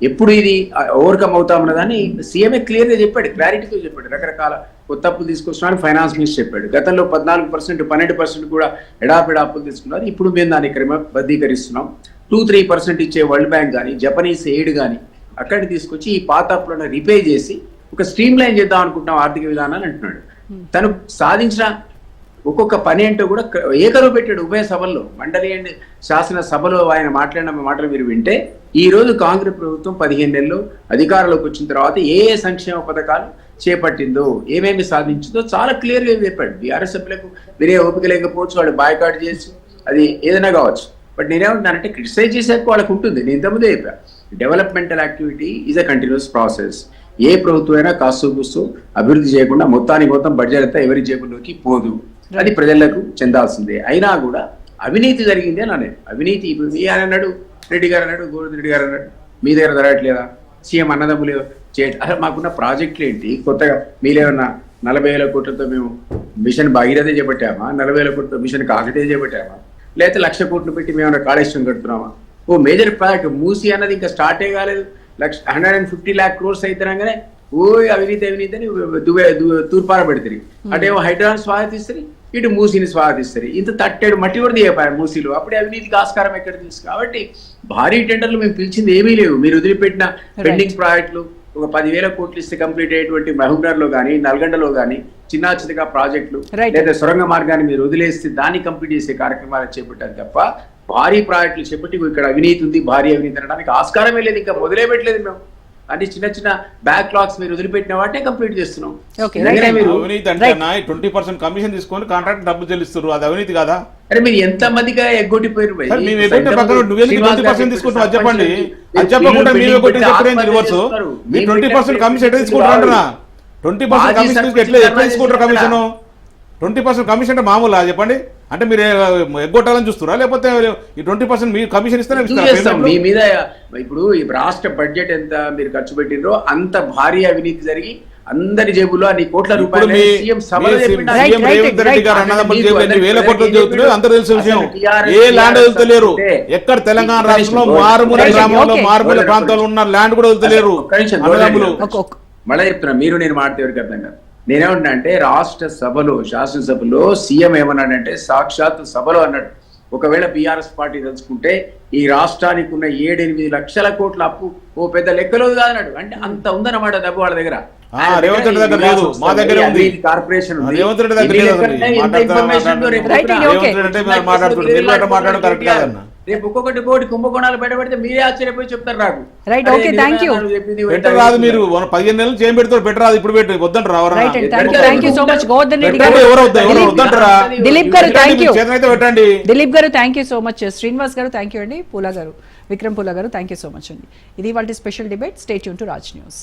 ఎప్పుడు ఇది ఓవర్కమ్ అవుతామన్నదాన్ని సీఎంఏ క్లియర్ గా చెప్పాడు, క్లారిటీతో చెప్పాడు. రకరకాల కొత్త అప్పులు తీసుకొస్తున్నారని ఫైనాన్స్ మినిస్టర్ చెప్పాడు. గతంలో 14%, 12% కూడా ఎడాపెడా అప్పులు తీసుకున్నారు. ఇప్పుడు మేము దాన్ని క్రమబద్ధీకరిస్తున్నాం. 2-3% ఇచ్చే వరల్డ్ బ్యాంక్ కానీ జపనీస్ ఎయిడ్ కానీ అక్కడికి తీసుకొచ్చి ఈ పాత అప్పులను రిపే చేసి ఒక స్ట్రీమ్ లైన్ చేద్దాం అనుకుంటున్నాం ఆర్థిక విధానాన్ని అంటున్నాడు. తను సాధించిన ఒక్కొక్క పని ఏంటో కూడా ఏకరువు పెట్టాడు ఉభయ సభల్లో. మండలి అండ్ శాసన సభలో ఆయన మాట్లాడిన మాటలు మీరు వింటే, ఈ రోజు కాంగ్రెస్ ప్రభుత్వం 15 నెలలు అధికారంలోకి వచ్చిన తర్వాత ఏ సంక్షేమ పథకాలు చేపట్టిందో, ఏమేమి సాధించిందో చాలా క్లియర్గా చెప్పాడు. బీఆర్ఎస్ సభ్యులకు మీరే ఓపిక లేకపోవచ్చు, వాళ్ళు బాయ్కాట్ చేసి అది ఏదైనా కావచ్చు. బట్ నేనేమంటున్నానంటే క్రిటిసైజ్ చేసాక వాళ్ళకు ఉంటుంది. నేను ఇంతకుముందే చెప్పా, developmental activity is a continuous process. ఏ ప్రభుత్వం అయినా కాస్తూ కూస్తూ అభివృద్ధి చేయకుండా మొత్తం బడ్జెట్ అంతా ఎవరి జేబుల్లోకి పోదు, అది ప్రజలకు చెందాల్సిందే. అయినా కూడా అవినీతి జరిగింది అని అన్నాడు. అవినీతి ఇప్పుడు మీ ఆయన అన్నాడు, రెడ్డి గారు అన్నాడు, గోవింద్ రెడ్డి గారు అన్నాడు, మీ దగ్గర జరగట్లేదా? సీఎం అన్నదమ్ములు అసలు మాకున్న ప్రాజెక్టులు ఏంటి? కొత్తగా మీరేమన్నా 40,000 కోట్లతో మేము మిషన్ భగీరథ చేపట్టామా? 40,000 కోట్లతో మిషన్ కాకతీయ చేపట్టామా? లేకపోతే 1,00,000 కోట్లు పెట్టి మేమన్నా కాళేశ్వరం కడుతున్నామా? ఓ మేజర్ ప్రాజెక్ట్ మూసి అన్నది ఇంకా స్టార్టే కాలేదు, 150 lakh crores అయితేనగానే ఓ అవినీతి అని తూర్పార పెడతారు. అటేమో హైడ్రాన్ స్వాగతిస్తారు, ఇటు మూసిని స్వాగతిస్తారు. ఇంత తట్టేడు మట్టి కూడా దిగపారు మూసీలు. అప్పుడే అవినీతికి ఆస్కారం ఎక్కడ తెలుసు. కాబట్టి భారీ టెండర్లు మేము పిలిచింది ఏమీ లేవు. మీరు వదిలిపెట్టిన పెండింగ్ ప్రాజెక్టులు ఒక 10,000 కోట్లు ఇస్తే కంప్లీట్ అయ్యేటువంటి మహబూబ్నగర్ లో కానీ నల్గొండలో కానీ చిన్నగా ప్రాజెక్టులు లేదా సొరంగ మార్గాన్ని మీరు వదిలేస్తే దాన్ని కంప్లీట్ చేసే కార్యక్రమాలు చేపట్టారు తప్ప భారీ ప్రాజెక్టులు చేపట్టి ఇక్కడ అవినీతి ఉంది, భారీ అవినీతి అనడానికి ఆస్కారమే లేదు. ఇంకా మొదలే పెట్టలేదు మేము. అంటే చిన్న బ్యాక్ లాగ్స్ మీరు వదిలిపెట్టిన వాటినే కంప్లీట్ చేస్తున్నాం. అవినీతి అంటే 20% కమిషన్ తీసుకొని కాంట్రాక్ట్ డబ్బులు చెల్లిస్తారు, అది అవినీతి కాదా? అరే మీరు ఎంత మందిగా ఎగ్గొట్టిపోయారు. తీసుకుంటున్నా చెప్పండి. అది చెప్పకుండా మీరు 20% కమిషన్ ఎట్లా తీసుకుంటారు? 20% కమిషన్ ఎట్లా తీసుకుంటారు? కమిషన్ 20% కమిషన్ అంటే మామూలా చెప్పండి? అంటే మీరు ఎగ్గొట్టాలని చూస్తున్నారా, లేకపోతే ఈ 20% మీరు కమిషన్ ఇస్తారా? మీ మీద ఇప్పుడు ఈ రాష్ట్ర బడ్జెట్ ఎంత మీరు ఖర్చు పెట్టినరో అంత భారీ అవినీతి జరిగి అందరి జేబులో అన్ని కోట్ల రూపాయలు అందరూ తెలిసిన విషయం. ఏ ల్యాండ్ వదులుతలేరు ఎక్కడ తెలంగాణ రాష్ట్రంలో మారుమూల గ్రామంలో మారుమూల ప్రాంతాల్లో ఉన్న ల్యాండ్ కూడా వదులుతలేరు. మళ్ళీ చెప్తున్నా, మీరు నేను మాట్లాడితే ఎవరికి అర్థం కాదు. నేనేమన్నా అంటే రాష్ట్ర సభలో శాసనసభలో సీఎం ఏమన్నాడంటే సాక్షాత్ సభలో అన్నాడు, ఒకవేళ బీఆర్ఎస్ పార్టీ తెలుసుకుంటే ఈ రాష్ట్రానికి ఉన్న 7-8 లక్షల కోట్ల అప్పు ఓ పెద్ద లెక్కలో కాదన్నాడు. అంటే అంత ఉందన్నమాట డబ్బు వాళ్ళ దగ్గర. రేవంత్ రెడ్డి దగ్గర లేదు, మా దగ్గర ఉంది. కార్పొరేషన్ రేవంత్ రెడ్డి దగ్గర మాట్లాడుతున్నారు. రేపు ఒక్కొక్కటి కోటి కుంభకోణాలు బయటపడితే మీరే ఆశ్చర్యపోయి చెప్తారు నాకు. Right, okay, thank you. పెట్టరాదు, మీరు 15 నెలలు చేయం పెడతారు, పెట్టరాదు, ఇప్పుడు పెట్టి వద్దంటారా? Thank you so much Govardhan Reddy గారు. దిలీప్ గారు థ్యాంక్ యూ. పెట్టండి. దిలీప్ గారు thank you so much. Srinivas గారు థ్యాంక్ యూ అండి. పూలా గారు, విక్రమ్ పూలా గారు థ్యాంక్ యూ సో మచ్ అండి. ఇది వాళ్ళ special debate. Stay tune to Raj news.